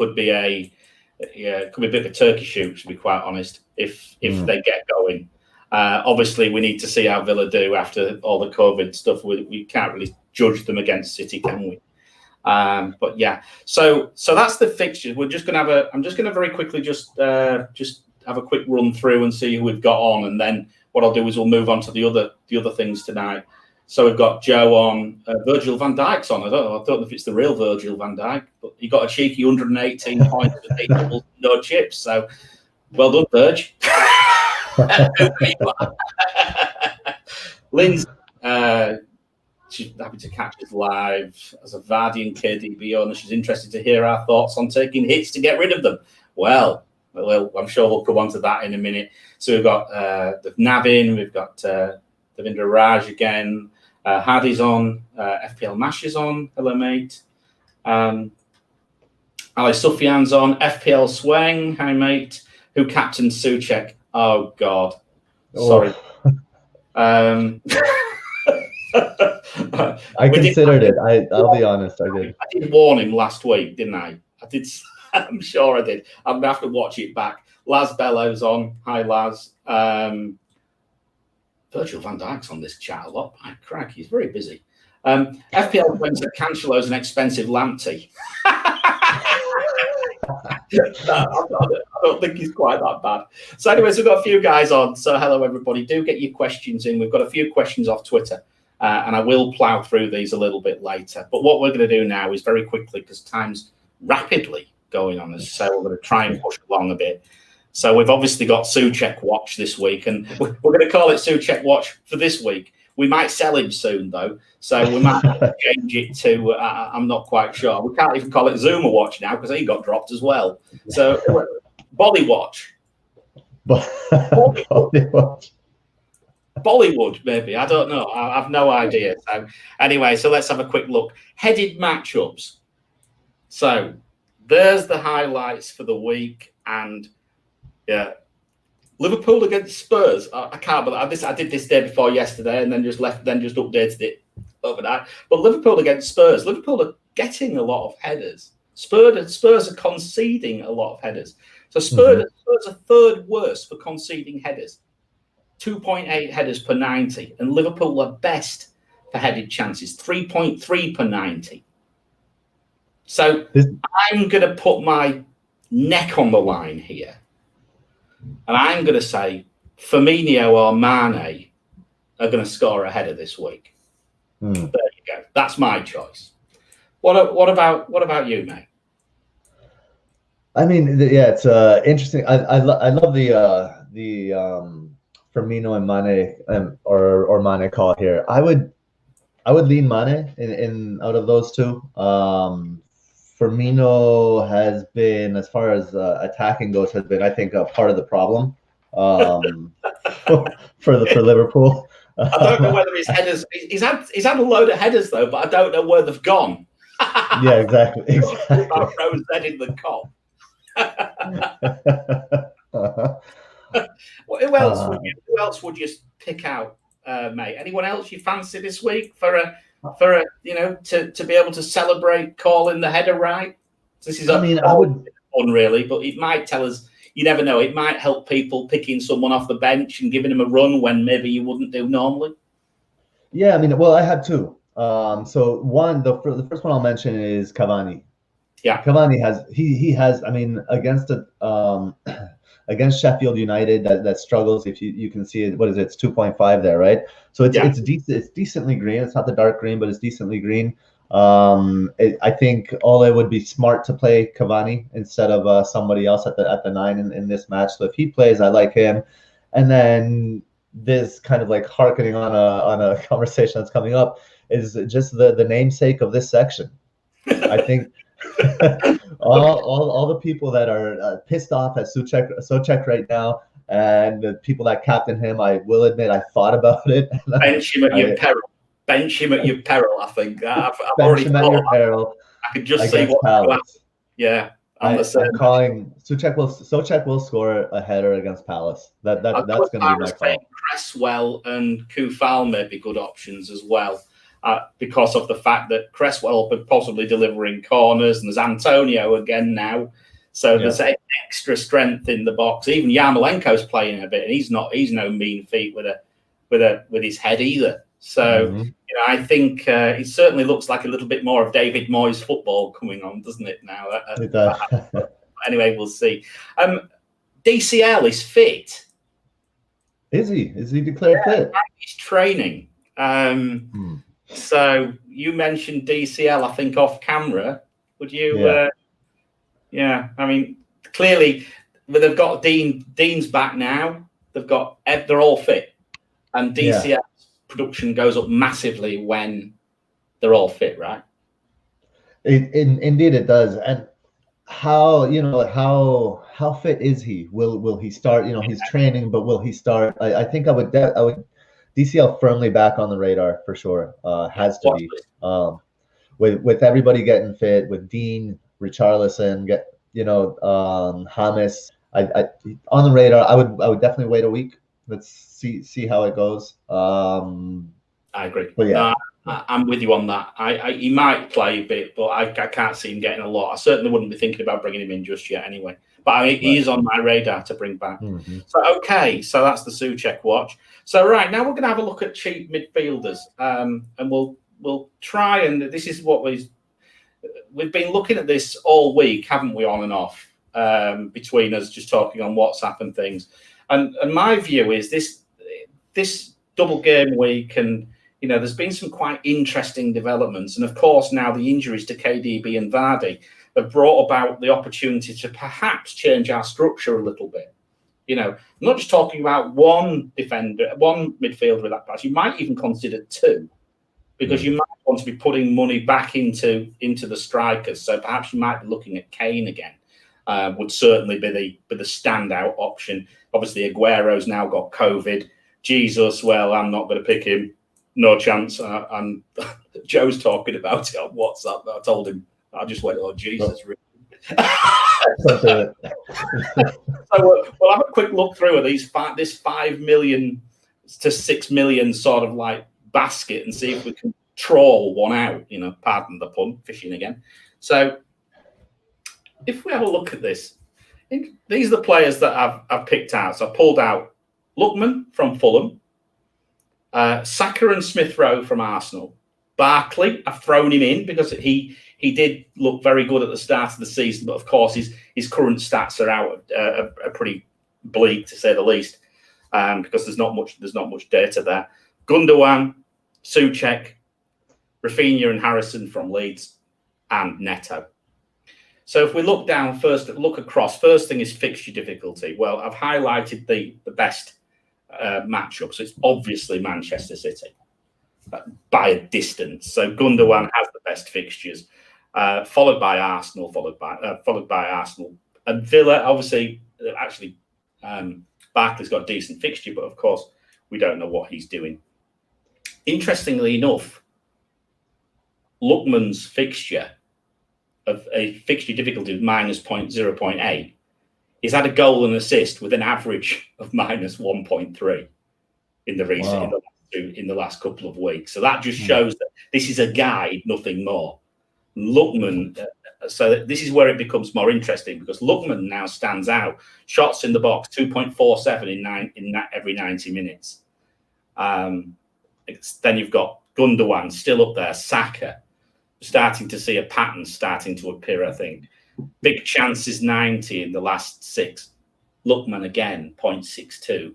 bit of a turkey shoot, to be quite honest, if they get going. Obviously, we need to see how Villa do after all the COVID stuff. We can't really judge them against City, can we? But yeah, so that's the fixtures. We're just going to I'm just going to very quickly just have a quick run through and see who we've got on, and then what I'll do is we'll move on to the other things tonight. So we've got Joe on, Virgil van Dijk's on. I don't know if it's the real Virgil van Dijk, but he got a cheeky 118 points with 8 doubles, no chips. So well done, Virg. Lynn's she's happy to catch us live as a Vardian KDB owner. She's interested to hear our thoughts on taking hits to get rid of them. Well, I'm sure we'll come on to that in a minute. So we've got the Navin, we've got Davindra Raj again, Hardy's on, FPL Mash is on, hello mate. Ali Sufyan's on, FPL Swang, hi mate. Who captained Soucek? Oh God, sorry. I considered it. I'll be honest, I did. I did warn him last week, didn't I? I did. I'm sure I did. I'm gonna have to watch it back. Laz Bellows on. Hi, Laz. Virgil van Dijk's on this chat a lot. My crack, he's very busy. FPL thinks that Cancelo's an expensive lamptey. I don't think he's quite that bad. So anyways, we've got a few guys on. So hello, everybody. Do get your questions in. We've got a few questions off Twitter. And I will plough through these a little bit later. But what we're going to do now is very quickly, because time's rapidly going on, as so we're going to try and push along a bit. So we've obviously got Soucek Watch this week, and we're going to call it Soucek Watch for this week. We might sell him soon, though, so we might change it to, I'm not quite sure. We can't even call it Zuma Watch now, because he got dropped as well. So Bolly Watch. Bollywood, maybe. I don't know. I've no idea. So anyway, so let's have a quick look. Headed matchups. So there's the highlights for the week. And yeah, Liverpool against Spurs. I can't believe this. I did this day before yesterday and then just updated it overnight. But Liverpool against Spurs. Liverpool are getting a lot of headers. Spurs are conceding a lot of headers. So Spurs are third worst for conceding headers. 2.8 headers per 90, and Liverpool are best for headed chances, 3.3 per 90. So I'm going to put my neck on the line here, and I'm going to say Firmino or Mane are going to score a header this week. There you go. That's my choice. What about you, mate? I mean, yeah, it's interesting. I love the Firmino and Mane or Mane call here. I would lean Mane in out of those two. Firmino has been, as far as attacking goes, has been, I think, a part of the problem for Liverpool. I don't know whether his headers. He's had a load of headers though, but I don't know where they've gone. Yeah, exactly. About Rose head in the cop. Who else would you pick out, mate? Anyone else you fancy this week for a to be able to celebrate calling the header right? This is I would fun really, but it might tell us. You never know. It might help people picking someone off the bench and giving him a run when maybe you wouldn't do normally. Yeah, I mean, well, I have two. So one, the first one I'll mention is Cavani. Yeah, Cavani has. I mean, against Sheffield United that struggles. If you can see it, what is it? It's 2.5 there, right? So it's decently green. It's not the dark green, but it's decently green. I think Ole would be smart to play Cavani instead of somebody else at the 9 in this match. So if he plays, I like him. And then this kind of like hearkening on a conversation that's coming up is just the namesake of this section. I think all the people that are pissed off at Soucek right now, and the people that captain him, I will admit I thought about it. Bench him at your peril. Bench him at your peril. I think I've already him at your peril. I could just see what. Yeah, I'm calling Soucek will score a header against Palace. That's going to be my call. Cresswell and Koufal may be good options as well. Because of the fact that Cresswell could possibly delivering corners, and there's Antonio again now. So there's extra strength in the box. Even Yarmolenko's playing a bit, and he's no mean feat with his head either. So I think it certainly looks like a little bit more of David Moyes football coming on, doesn't it now? It does. Anyway, we'll see. DCL is fit. Is he? Is he declared fit? He's training. So you mentioned DCL, I think, off camera. Would you? I mean, clearly, they've got Dean's back now. They're all fit, and DCL production goes up massively when they're all fit, right? Indeed, it does. And how fit is he? Will he start? He's training, but will he start? I think I would DCL firmly back on the radar for sure. Has to be. With everybody getting fit, with Dean, Richarlison, James, I on the radar. I would definitely wait a week. Let's see how it goes. I agree. But yeah. I'm with you on that. He might play a bit, but I can't see him getting a lot. I certainly wouldn't be thinking about bringing him in just yet anyway. But he is on my radar to bring back. So that's the Soucek watch. So right now we're going to have a look at cheap midfielders, and we'll try, and this is what we've been looking at this all week, haven't we, on and off, between us, just talking on WhatsApp and things. And my view is this double game week, and there's been some quite interesting developments. And of course, now the injuries to KDB and Vardy have brought about the opportunity to perhaps change our structure a little bit. I'm not just talking about one midfielder with that pass. You might even consider two, because you might want to be putting money back into the strikers. So perhaps you might be looking at Kane again. Would certainly be the standout option. Obviously, Aguero's now got COVID. Jesus, well, I'm not going to pick him. No chance. And Joe's talking about it on WhatsApp. I told him, I just went, oh, Jesus. So we'll have a quick look through of this 5 million to 6 million sort of like basket and see if we can trawl one out, pardon the pun, fishing again. So if we have a look at this, these are the players that I've picked out. So I pulled out Lookman from Fulham, Saka and Smith Rowe from Arsenal, Barkley, I've thrown him in because he did look very good at the start of the season, but of course his current stats are pretty bleak, to say the least, because there's not much data there. Gundogan, Soucek, Rafinha and Harrison from Leeds, and Neto. So if we look across, first thing is fixture difficulty. Well, I've highlighted the best matchup, so it's obviously Manchester City by a distance. So Gundogan has the best fixtures, followed by Arsenal, followed by Arsenal and Villa. Obviously, Barkley's got a decent fixture, but of course we don't know what he's doing. Interestingly enough, Lookman's fixture of a fixture difficulty of minus 0.8, he's had a goal and assist with an average of minus 1.3 in the last couple of weeks. So that just shows that this is a guide, nothing more. Lookman, so this is where it becomes more interesting, because Lookman now stands out. Shots in the box, 2.47 in every 90 minutes. Then you've got Gundogan still up there, Saka, starting to see a pattern starting to appear, I think. Big chances, 90 in the last 6. Lookman again, 0.62.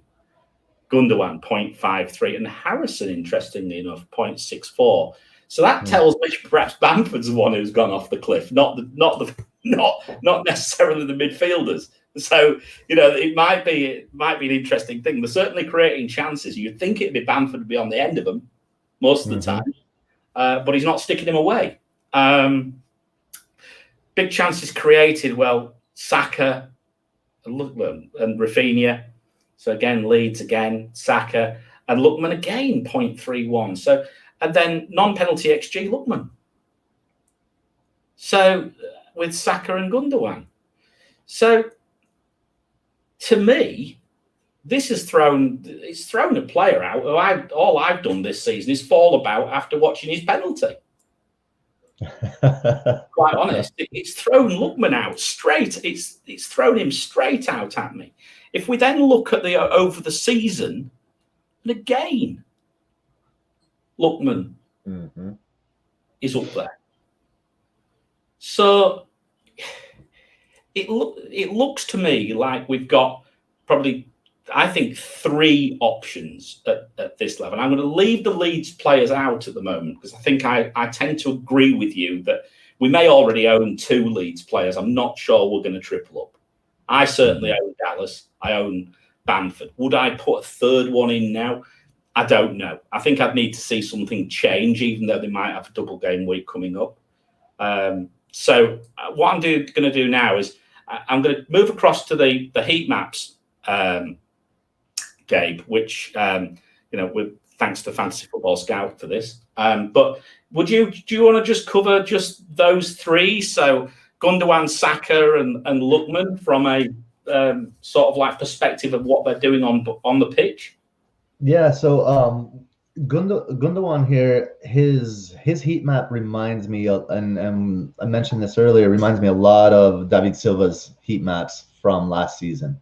Gundogan, 0.53. And Harrison, interestingly enough, 0.64. So that tells me perhaps Bamford's the one who's gone off the cliff, not necessarily the midfielders. So, it might be an interesting thing. They're certainly creating chances. You'd think it'd be Bamford would be on the end of them most of the time. But he's not sticking him away. Big chances created. Well, Saka and Rafinha. So again, Leeds again, Saka and Lookman again, 0.31. So, and then non-penalty XG Lookman. So with Saka and Gundogan. So to me, this has thrown a player out who all I've done this season is fall about after watching his penalty. Quite honest, it's thrown Lookman out straight. It's thrown him straight out at me. If we then look at the over the season, and again, Lookman is up there. So it looks to me like we've got probably, I think, 3 options at this level. I'm going to leave the Leeds players out at the moment because I think I tend to agree with you that we may already own 2 Leeds players. I'm not sure we're going to triple up. I certainly own Dallas. I own Bamford. Would I put a 3rd one in now? I don't know. I think I'd need to see something change, even though they might have a double game week coming up. So what I'm going to do now is I'm going to move across to the heat maps, Gabe, which with thanks to Fantasy Football Scout for this. But do you want to just cover just those 3? So Gundogan, Saka, and Lookman from a sort of like perspective of what they're doing on the pitch. Yeah. So Gundogan here, his heat map reminds me of, and I mentioned this earlier, reminds me a lot of David Silva's heat maps from last season.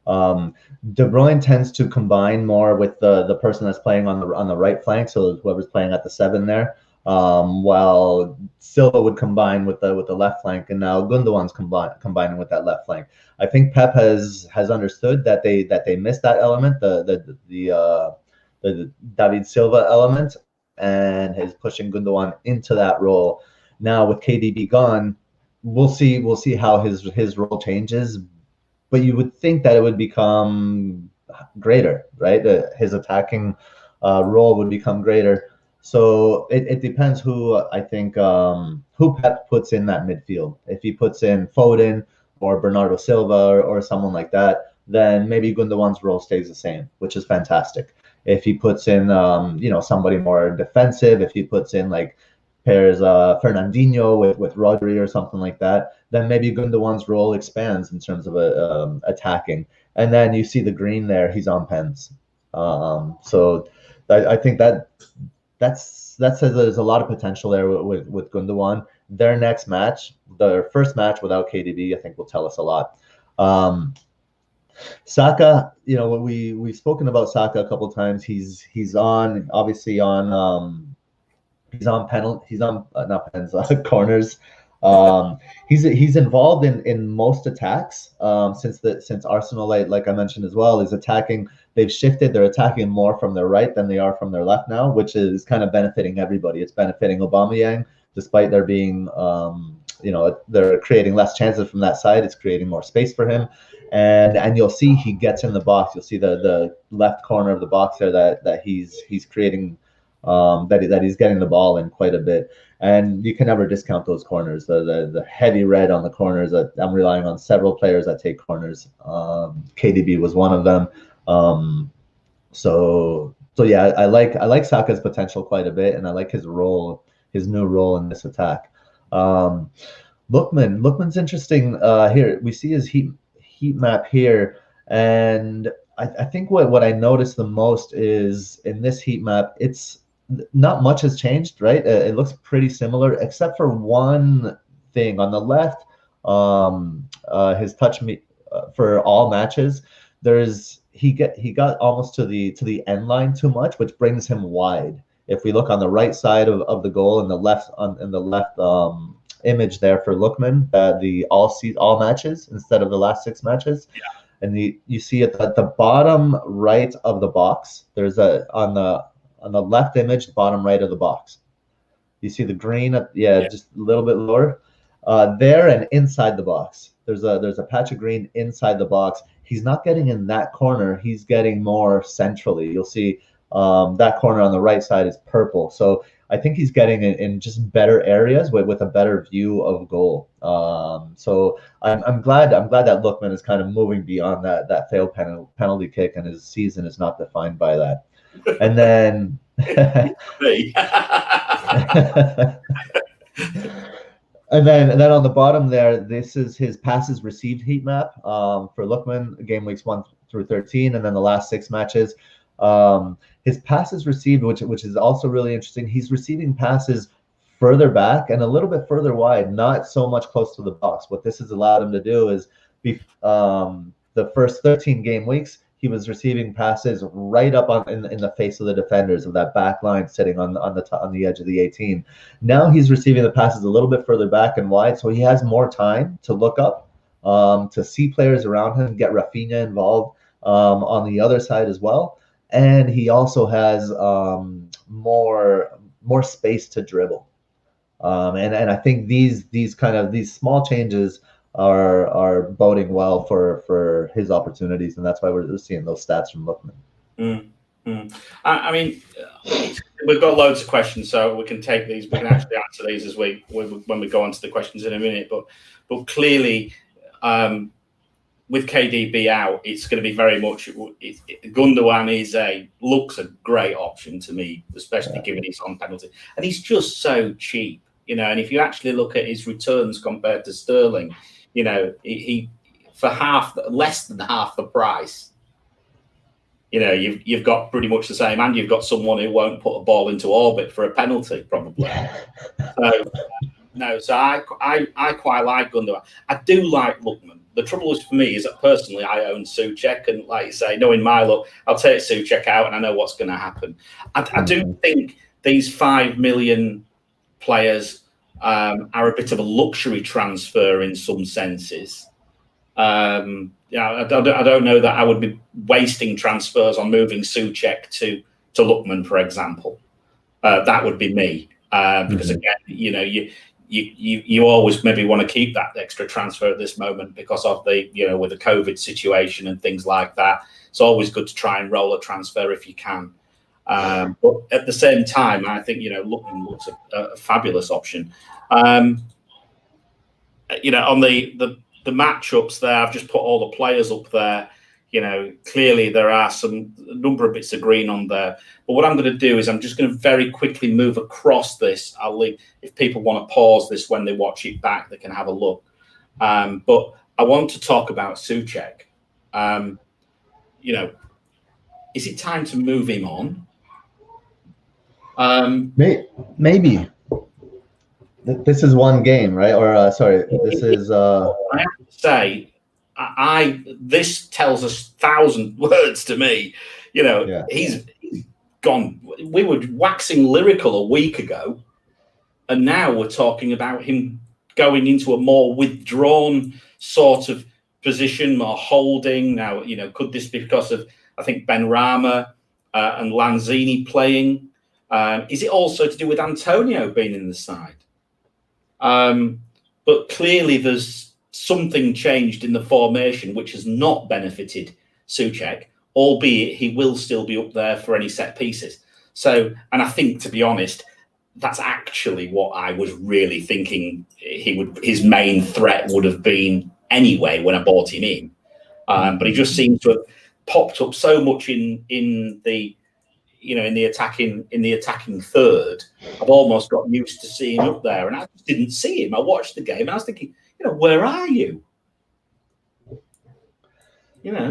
De Bruyne tends to combine more with the person that's playing on the right flank, so whoever's playing at the 7 there, while Silva would combine with the left flank, and now Gundogan's combining with that left flank. I think Pep has understood that they missed that element, the David Silva element, and is pushing Gundogan into that role. Now with KDB gone, we'll see how his role changes. But you would think that it would become greater, right? His attacking role would become greater. So it depends who Pep puts in that midfield. If he puts in Foden or Bernardo Silva or someone like that, then maybe Gundogan's role stays the same, which is fantastic. If he puts in somebody more defensive, if he puts in like pairs Fernandinho with Rodri or something like that, then maybe Gundogan's role expands in terms of attacking. And then you see the green there, he's on pens. So I think that says there's a lot of potential there with Gundogan. Their next match, their first match without KDB, I think will tell us a lot. Saka, we've spoken about Saka a couple of times. He's on corners. He's involved in most attacks since Arsenal, like I mentioned as well, is attacking. They've shifted. They're attacking more from their right than they are from their left now, which is kind of benefiting everybody. It's benefiting Aubameyang, despite there being they're creating less chances from that side. It's creating more space for him, and you'll see he gets in the box. You'll see the left corner of the box there that he's creating. That he's getting the ball in quite a bit, and you can never discount those corners. The heavy red on the corners. I'm relying on several players that take corners. KDB was one of them. So yeah, I like Saka's potential quite a bit, and I like his new role in this attack. Lookman's interesting. Here we see his heat map here, and I think what I noticed the most is in this heat map, it's not much has changed, right? It looks pretty similar, except for one thing on the left. His touch for all matches, he got almost to the end line too much, which brings him wide. If we look on the right side of the goal and the left image there for Lookman, the all matches instead of the last 6 matches. Yeah. And you see at the bottom right of the box, there's on the left image, bottom right of the box. You see the green, just a little bit lower there, and inside the box. There's a patch of green inside the box. He's not getting in that corner. He's getting more centrally. You'll see that corner on the right side is purple. So I think he's getting in just better areas with a better view of goal. So I'm glad that Lookman is kind of moving beyond that failed penalty kick, and his season is not defined by that. And then and then on the bottom there, this is his passes received heat map for Lookman, game weeks 1 through 13, and then the last 6 matches. His passes received, which is also really interesting. He's receiving passes further back and a little bit further wide, not so much close to the box. What this has allowed him to do is the first 13 game weeks, he was receiving passes right up in the face of the defenders of that back line sitting on the edge of the 18. Now he's receiving the passes a little bit further back and wide, so he has more time to look up, to see players around him, get Rafinha involved on the other side as well, and he also has more space to dribble. And I think these small changes are boding well for his opportunities, and that's why we're seeing those stats from Lookman. I mean, we've got loads of questions, so we can take these. We can actually answer these as when we go on to the questions in a minute. But clearly, with KDB out, it's going to be very much. Gundogan looks a great option to me, especially given he's on penalty, and he's just so cheap, And if you actually look at his returns compared to Sterling, he for less than half the price, you've got pretty much the same, and you've got someone who won't put a ball into orbit for a penalty, probably. So I quite like Gundogan. I do like Lookman. The trouble is for me is that personally I own Soucek, and like you say, knowing my luck, I'll take Soucek out and I know what's going to happen. I do think these 5 million players are a bit of a luxury transfer in some senses. I don't know that I would be wasting transfers on moving Soucek to Lookman, for example. That would be me, because again, you always maybe want to keep that extra transfer at this moment because of the with the COVID situation and things like that. It's always good to try and roll a transfer if you can. But at the same time, I think Lookman looks a fabulous option. On the matchups there, I've just put all the players up there. Clearly there are a number of bits of green on there. But what I'm going to do is I'm just going to very quickly move across this. I'll leave, if people want to pause this when they watch it back, they can have a look. But I want to talk about Soucek. Is it time to move him on? Maybe. This is one game, right? Or sorry, this is. I have to say, this tells us 1,000 words to me. He's gone. We were waxing lyrical a week ago, and now we're talking about him going into a more withdrawn sort of position, more holding. Now, could this be because of, I think, Benrahma and Lanzini playing? Is it also to do with Antonio being in the side? But clearly there's something changed in the formation which has not benefited Soucek, albeit he will still be up there for any set pieces. So, and I think, to be honest, that's actually what I was really thinking his main threat would have been anyway when I bought him in. But he just seems to have popped up so much in the attacking third. I've almost got used to seeing him up there, and I just didn't see him. I watched the game and I was thinking, where are you? Yeah.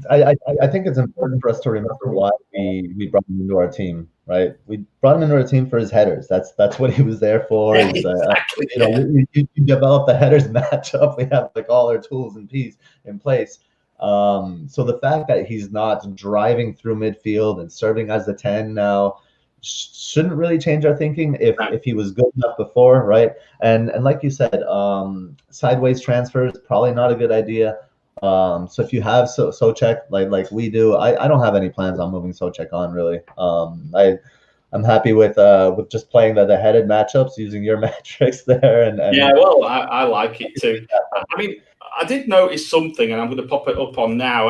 I think it's important for us to remember why we brought him into our team, right? We brought him into our team for his headers. That's what he was there for. Yeah, exactly. You develop the headers matchup. We have all our tools and pieces in place. So the fact that he's not driving through midfield and serving as the 10 now shouldn't really change our thinking if he was good enough before, right? And like you said, sideways transfers probably not a good idea. So if you have Soucek like we do, I don't have any plans on moving Soucek on really. I'm happy with just playing the headed matchups using your matrix there. And yeah, well, I like it too. I mean, I did notice something, and I'm going to pop it up on now.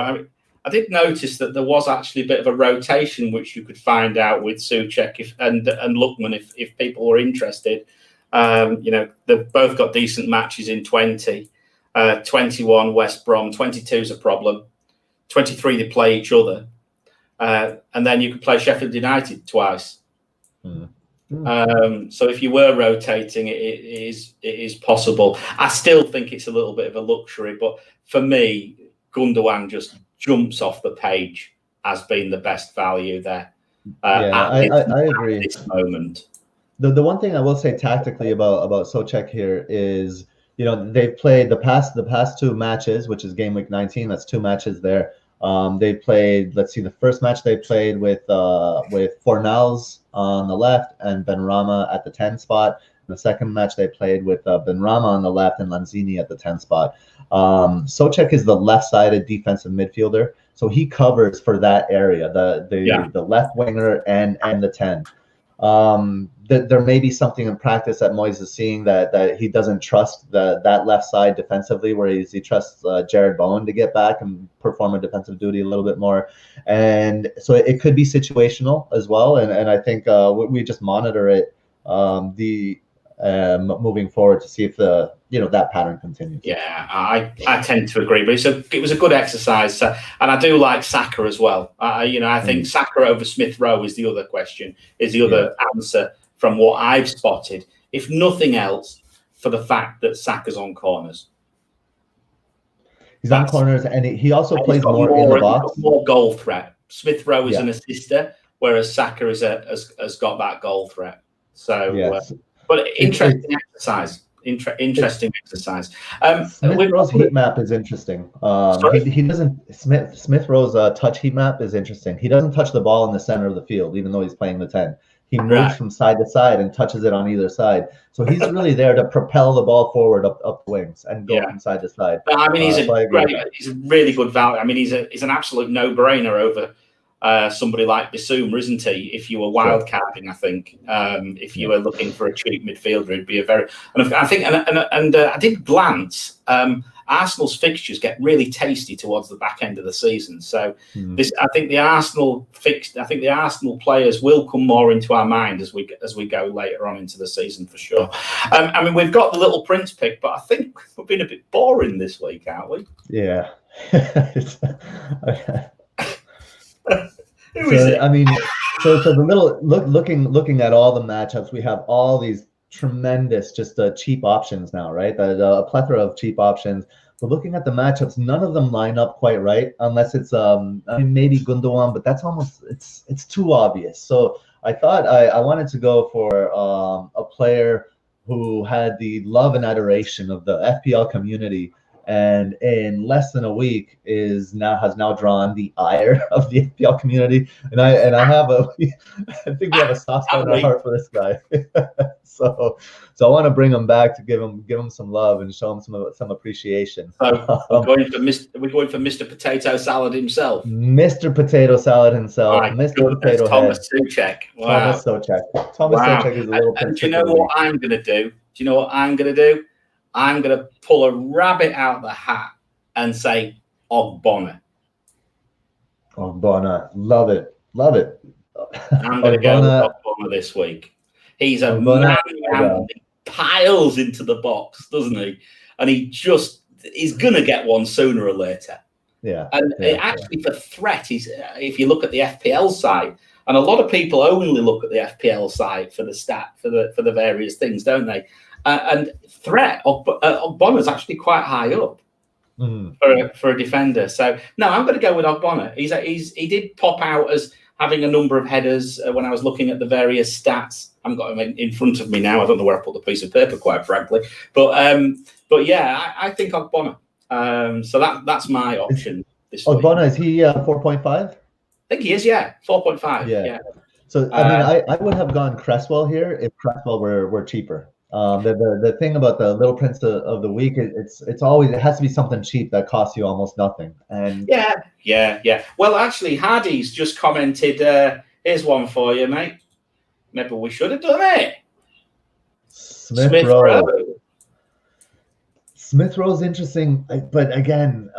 I did notice that there was actually a bit of a rotation, which you could find out with Soucek and Lookman if people were interested. They've both got decent matches in 20. 21 West Brom, 22 is a problem. 23 they play each other, and then you could play Sheffield United twice. So if you were rotating, it is possible. I still think it's a little bit of a luxury, but for me, Gundogan just jumps off the page as being the best value there. I agree. At this moment. The one thing I will say tactically about Soucek here is, they've played the past two matches, which is game week 19. That's two matches there. They played. Let's see, the first match they played with Fornals on the left and Benrahma at the 10 spot. The second match they played with Benrahma on the left and Lanzini at the 10 spot. Soucek is the left-sided defensive midfielder, so he covers for that area, the left winger and the 10. There may be something in practice that Moyes is seeing that he doesn't trust that left side defensively, where he trusts Jared Bowen to get back and perform a defensive duty a little bit more, and so it could be situational as well. And I think we just monitor it moving forward to see if that pattern continues. Yeah, I tend to agree, but it was a good exercise, and I do like Saka as well. I think Saka over Smith Rowe is the other question, is the other answer from what I've spotted. If nothing else, for the fact that Saka's on corners. He's on corners, and he also plays more in the box. More goal threat. Smith Rowe is an assister, whereas Saka has got that goal threat. So, but interesting exercise. Interesting exercise. Smith Rowe's heat map is interesting. He doesn't. Smith Rowe's touch heat map is interesting. He doesn't touch the ball in the center of the field, even though he's playing the 10. He moves from side to side and touches it on either side. So he's really there to propel the ball forward up the wings and go from side to side. But, I mean, he's a really good value. I mean, he's an absolute no-brainer over somebody like Bissouma, isn't he? If you were wildcarding, I think if you were looking for a cheap midfielder, it'd be a very. And I think, and I did glance. Arsenal's fixtures get really tasty towards the back end of the season. So I think the Arsenal players will come more into our mind as we go later on into the season for sure. I mean, we've got the Little Prince pick, but I think we've been a bit boring this week, aren't we? Yeah. Who is it? I mean, so the little looking at all the matchups, we have all these tremendous just cheap options now, right? A plethora of cheap options. But looking at the matchups, none of them line up quite right, unless it's maybe Gundogan, but that's almost it's too obvious. So I thought I wanted to go for a player who had the love and adoration of the FPL community, and in less than a week has now drawn the ire of the FPL community. And I think we have a soft spot in our heart for this guy. So I want to bring him back to give him some love and show him some appreciation. So we're going for Mr. Potato Salad himself. Mr. Potato Salad himself. My Mr. goodness, Potato Thomas Head. Soucek. Wow. Thomas Soucek. Soucek is a little. And do you know what I'm going to do? I'm going to pull a rabbit out of the hat and say Ogbonna. Ogbonna. Love it. I'm going to go with Ogbonna this week. He's a man who piles into the box, doesn't he? And he's going to get one sooner or later. Yeah. And actually for threat, if you look at the FPL side, and a lot of people only look at the FPL side for the stat, for the various things, don't they? And threat, Ogbonna is actually quite high up for a defender. So no, I'm going to go with Ogbonna. He did pop out as having a number of headers when I was looking at the various stats. I haven't got him in front of me now. I don't know where I put the piece of paper, quite frankly. But yeah, I think Ogbonna. So that's my option this week. Ogbonna, is he 4.5? I think he is. Yeah, 4.5. Yeah. So I would have gone Cresswell here if Cresswell were cheaper. The thing about the Little Prince of the Week, it has to be something cheap that costs you almost nothing. And yeah. Well, actually, Hardy's just commented. Here's one for you, mate. Maybe we should have done it. Smith Rowe. Smith Rowe's interesting, but again,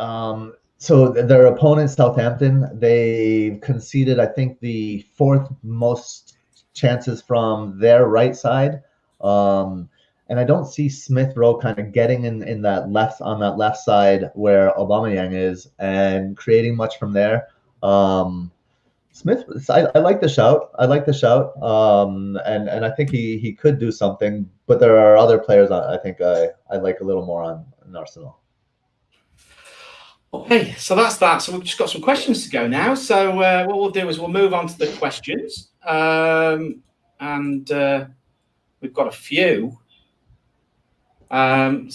so their opponent, Southampton, they conceded, I think, the fourth most chances from their right side. And I don't see Smith Rowe kind of getting in that left side where Aubameyang is and creating much from there. Smith, I like the shout. And I think he could do something, but there are other players I think I like a little more on Arsenal. Okay, so that's that. So we've just got some questions to go now. So what we'll do is we'll move on to the questions. We've got a few. And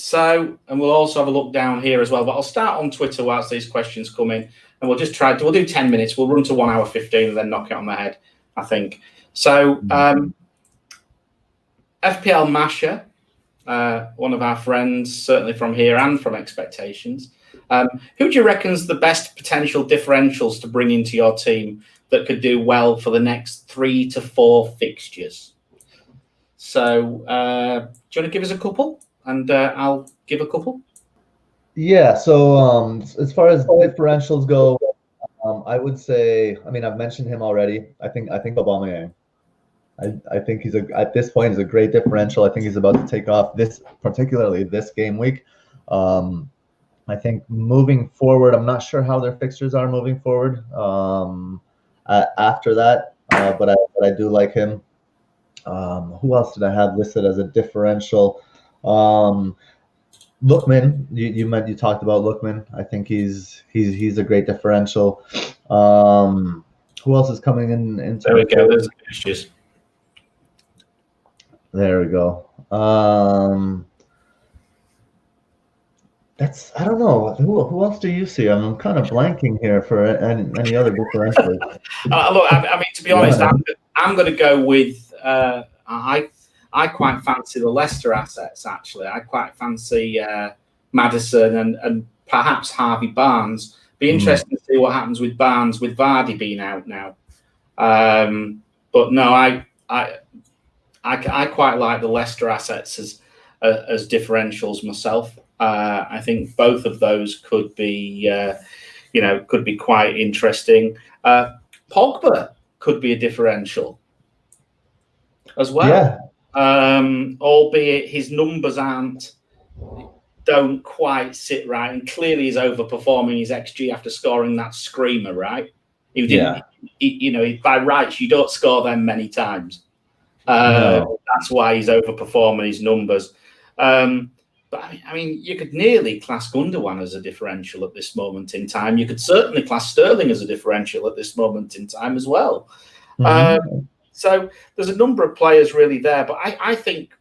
we'll also have a look down here as well. But I'll start on Twitter whilst these questions come in, and we'll do 10 minutes. We'll run to 1 hour 15 and then knock it on the head, I think. So FPL Masher, one of our friends, certainly from here and from Expectations. Who do you reckon's the best potential differentials to bring into your team that could do well for the next 3 to 4 fixtures? So do you want to give us a couple? And I'll give a couple. Yeah. So as far as differentials go, I would say, I mean, I've mentioned him already. I think Aubameyang. I think at this point he's a great differential. I think he's about to take off particularly this game week. I think moving forward, I'm not sure how their fixtures are moving forward after that, but I do like him. Who else did I have listed as a differential? Lookman, you talked about Lookman. I think he's a great differential. Who else is coming in? There we go. There's issues. There we go. I don't know. Who else do you see? I'm kind of blanking here for any other differentials. Look, I mean, to be honest, I'm going to go with. I quite fancy the Leicester assets. Actually, I quite fancy Maddison and perhaps Harvey Barnes. Be interesting to see what happens with Barnes with Vardy being out now. But no, I quite like the Leicester assets as differentials myself. I think both of those could be quite interesting. Pogba could be a differential as well. Yeah. Albeit his numbers don't quite sit right, and clearly he's overperforming his XG after scoring that screamer, right? He didn't, by rights, you don't score them many times. No. That's why he's overperforming his numbers. But I mean, you could nearly class Gundogan as a differential at this moment in time. You could certainly class Sterling as a differential at this moment in time as well. So there's a number of players really there, but I think,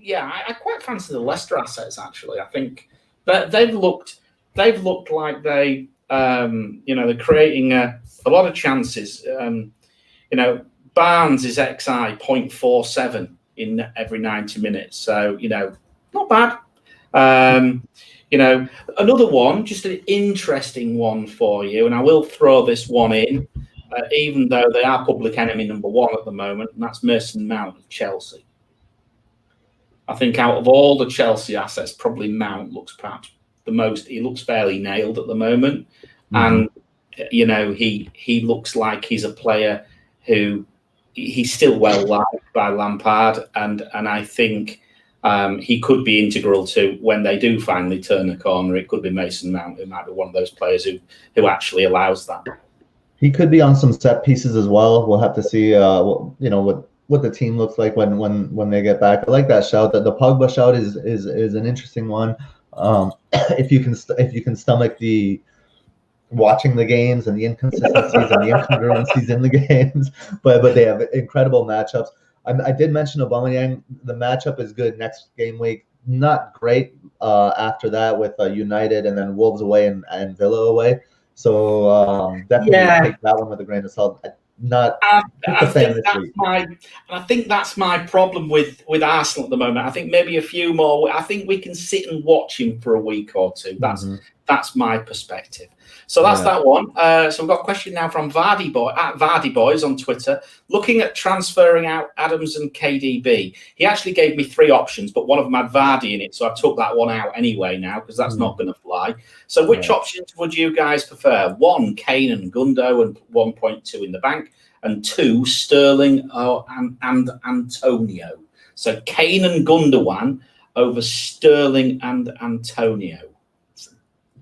I quite fancy the Leicester assets. Actually, I think that they've looked like they're creating a lot of chances. Barnes is XI 0.47 in every 90 minutes, so not bad. Another one, just an interesting one for you, and I will throw this one in. Even though they are public enemy number 1 at the moment, and that's Mason Mount of Chelsea. I think out of all the Chelsea assets, probably Mount looks perhaps the most. He looks fairly nailed at the moment, and he looks like he's a player who he's still well liked by Lampard, and I think he could be integral to when they do finally turn a corner. It could be Mason Mount, who might be one of those players who actually allows that. He could be on some set pieces as well. We'll have to see, what the team looks like when they get back. I like that shout. The Pogba shout is an interesting one. If you can stomach the watching the games and the inconsistencies and the incongruencies in the games, but they have incredible matchups. I did mention Aubameyang. The matchup is good next game week. Not great after that with United and then Wolves away and Villa away. So definitely take that one with a grain of salt. I think that's my problem with Arsenal at the moment. I think maybe a few more. I think we can sit and watch him for a week or two. That's my perspective. So that's that one. So we've got a question now from Vardy Boy at Vardy Boys on Twitter. Looking at transferring out Adams and KDB, he actually gave me 3 options, but one of them had Vardy in it, so I took that one out anyway now because that's not going to fly. So which options would you guys prefer? 1, Kane and Gundo and 1.2 in the bank, and 2, Sterling and Antonio. So Kane and Gundogan over Sterling and Antonio.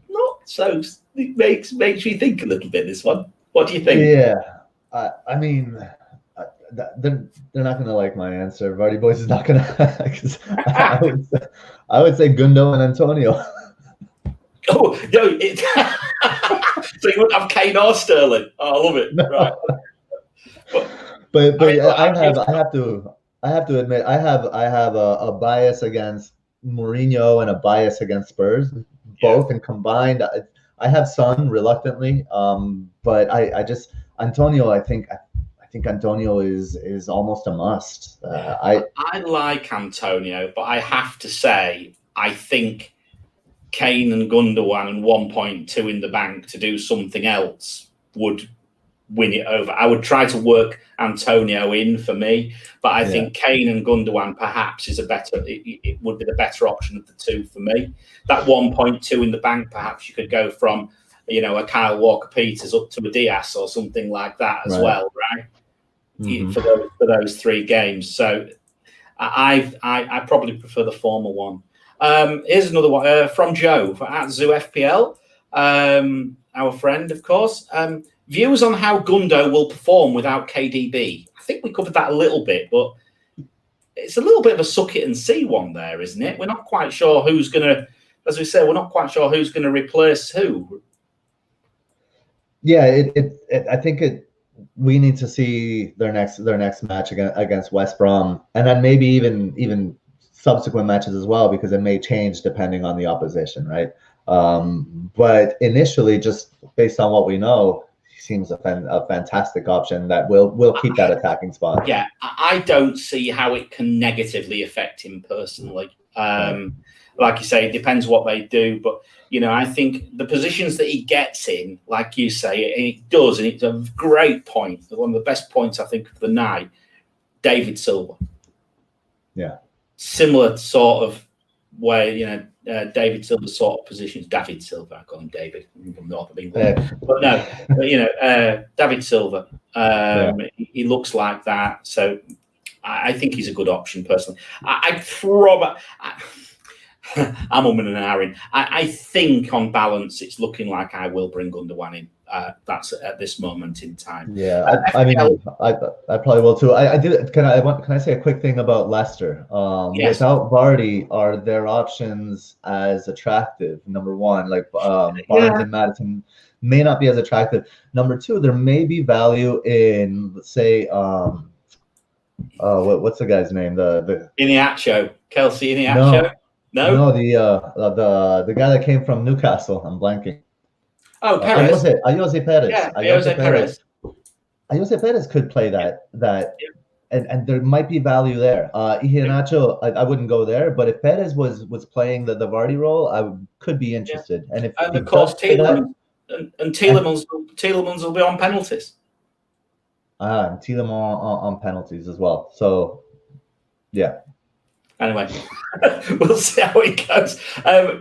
Not so. It makes me think a little bit, this one. What do you think? Yeah, I mean, they're not going to like my answer. Vardy Boys is not going to. I would say Gundo and Antonio. Oh, no. So you wouldn't have Kane or Sterling? Oh, I love it. Right. But I have to. I have to admit, I have a bias against Mourinho and a bias against Spurs, both, and combined, I have Son reluctantly, but I just Antonio. I think Antonio is almost a must. I like Antonio, but I have to say I think Kane and Gundogan and 1.2 in the bank to do something else would win it over. I would try to work Antonio in for me, but I think Kane and Gundogan perhaps is it would be the better option of the two for me. That 1.2 in the bank, perhaps you could go from, a Kyle Walker-Peters up to a Diaz or something like that as well, right? Mm-hmm. For those three games. So I probably prefer the former one. Here's another one from Joe at ZooFPL, our friend, of course. Views on how Gundo will perform without KDB. I think we covered that a little bit, but it's a little bit of a suck it and see one there, isn't it? We're not quite sure who's going to, as we say, we're not quite sure who's going to replace who. Yeah, I think we need to see their next match against West Brom, and then maybe even subsequent matches as well, because it may change depending on the opposition, right? But initially, just based on what we know, he seems a fantastic option that will keep that attacking spot. Yeah, I don't see how it can negatively affect him personally. Like you say, it depends what they do, but I think the positions that he gets in, like you say, it does, and it's a great point. One of the best points I think of the night, David Silva. Yeah. Similar sort of way, David Silva sort of positions. David Silva, I call him David from North of England. But no, David Silva, he looks like that. So I think he's a good option personally. I'm umming and ahhing. I think on balance, it's looking like I will bring Gundogan in. That's at this moment in time. Yeah, I mean, I probably will too. I did. Can I say a quick thing about Leicester? Yes. Without Vardy, are their options as attractive? Number one, like Barnes and Maddison may not be as attractive. Number two, there may be value in, let's say, what's the guy's name? The Iheanacho, Kelsey Iheanacho. No, the guy that came from Newcastle. I'm blanking. Oh, Perez. Ayoze Perez. Yeah, Ayoze Perez. Ayoze Perez could play that, and there might be value there. Iheanacho, I wouldn't go there, but if Perez was playing the Vardy role, I could be interested. And if of course Tielemans will be on penalties. And Tielemans on penalties as well. So, yeah. Anyway, we'll see how it goes.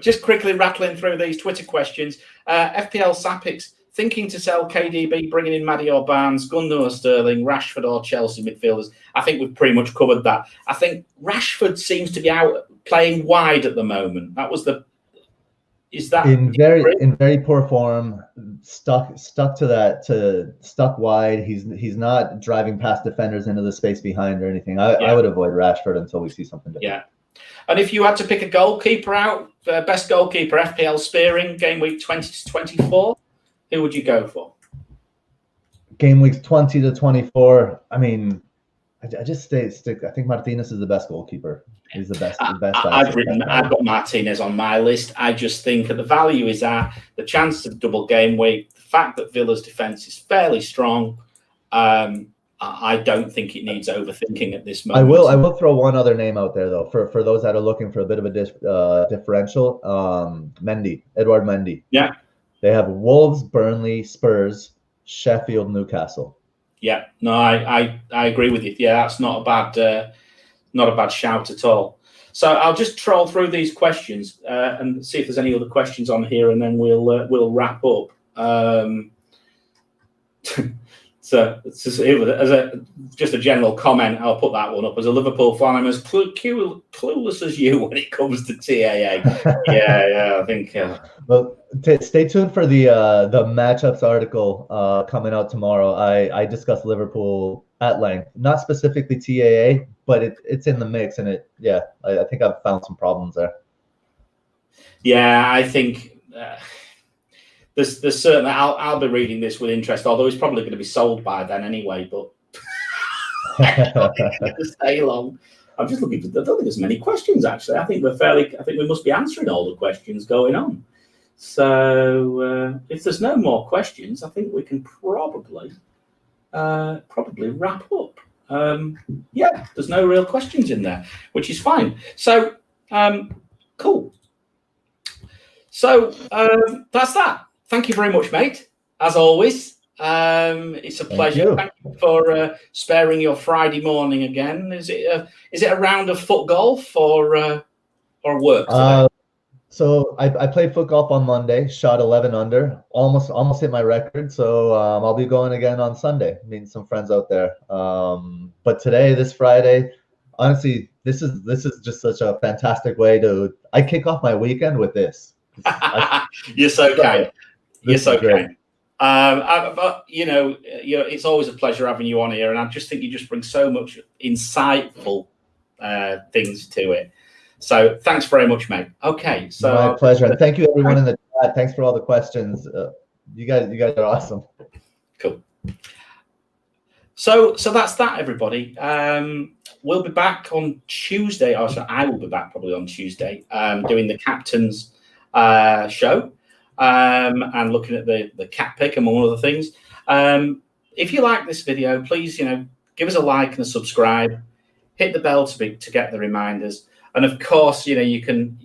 Just quickly rattling through these Twitter questions. FPL Sapix, thinking to sell KDB, bringing in Maddie or Barnes, Gundogan or Sterling, Rashford or Chelsea midfielders. I think we've pretty much covered that. I think Rashford seems to be out playing wide at the moment. In very poor form, stuck wide. He's not driving past defenders into the space behind or anything. I would avoid Rashford until we see something different. Yeah. And if you had to pick a goalkeeper out, best goalkeeper, FPL Spearing, game week 20 to 24, who would you go for? Game weeks 20 to 24. I mean, I just stick. I think Martinez is the best goalkeeper. He's the best. I've got Martinez on my list. I just think that the value is at the chance of double game week, the fact that Villa's defense is fairly strong. I don't think it needs overthinking at this moment. I will throw one other name out there though for those that are looking for a bit of a differential. Edouard Mendy. Yeah. They have Wolves, Burnley, Spurs, Sheffield, Newcastle. Yeah, no, I agree with you. Yeah, that's not a bad shout at all. So I'll just troll through these questions and see if there's any other questions on here, and then we'll wrap up. So just a general comment, I'll put that one up. As a Liverpool fan, I'm as clueless as you when it comes to TAA. yeah, I think. Well, stay tuned for the matchups article coming out tomorrow. I discussed Liverpool at length, not specifically TAA, but it's in the mix, and I think I've found some problems there. Yeah, I think. There's certainly I'll be reading this with interest, although it's probably going to be sold by then anyway. But I don't think we're going to stay long. I'm just looking. I don't think there's many questions actually. I think we must be answering all the questions going on. So if there's no more questions, I think we can probably wrap up. Yeah, there's no real questions in there, which is fine. So cool. So that's that. Thank you very much, mate. As always, it's a pleasure. Thank you for sparing your Friday morning again. Is it a round of foot golf or work today? So I played foot golf on Monday, shot 11 under, almost hit my record. So I'll be going again on Sunday, meeting some friends out there. But today, this Friday, honestly, this is just such a fantastic way I kick off my weekend with this. You're so kind. You're so kind. But it's always a pleasure having you on here, and I just think you just bring so much insightful things to it. So thanks very much, mate. Okay, so my pleasure, and thank you everyone in the chat. Thanks for all the questions. You guys are awesome. Cool. So that's that, everybody. We'll be back on Tuesday. Also, I will be back probably on Tuesday, doing the captain's show and looking at the cat pick among other things. If you like this video, please give us a like and a subscribe. Hit the bell to get the reminders. And of course, you can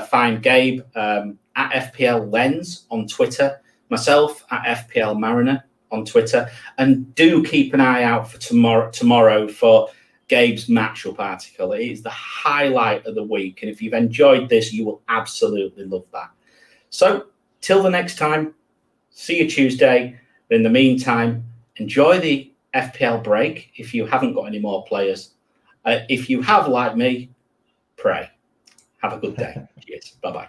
find Gabe at FPL Lens on Twitter, myself at FPL Mariner on Twitter, and do keep an eye out for tomorrow for Gabe's matchup article. It is the highlight of the week, and if you've enjoyed this, you will absolutely love that. So, till the next time, see you Tuesday. In the meantime, enjoy the FPL break if you haven't got any more players. If you have, like me, pray. Have a good day. Cheers. Bye-bye.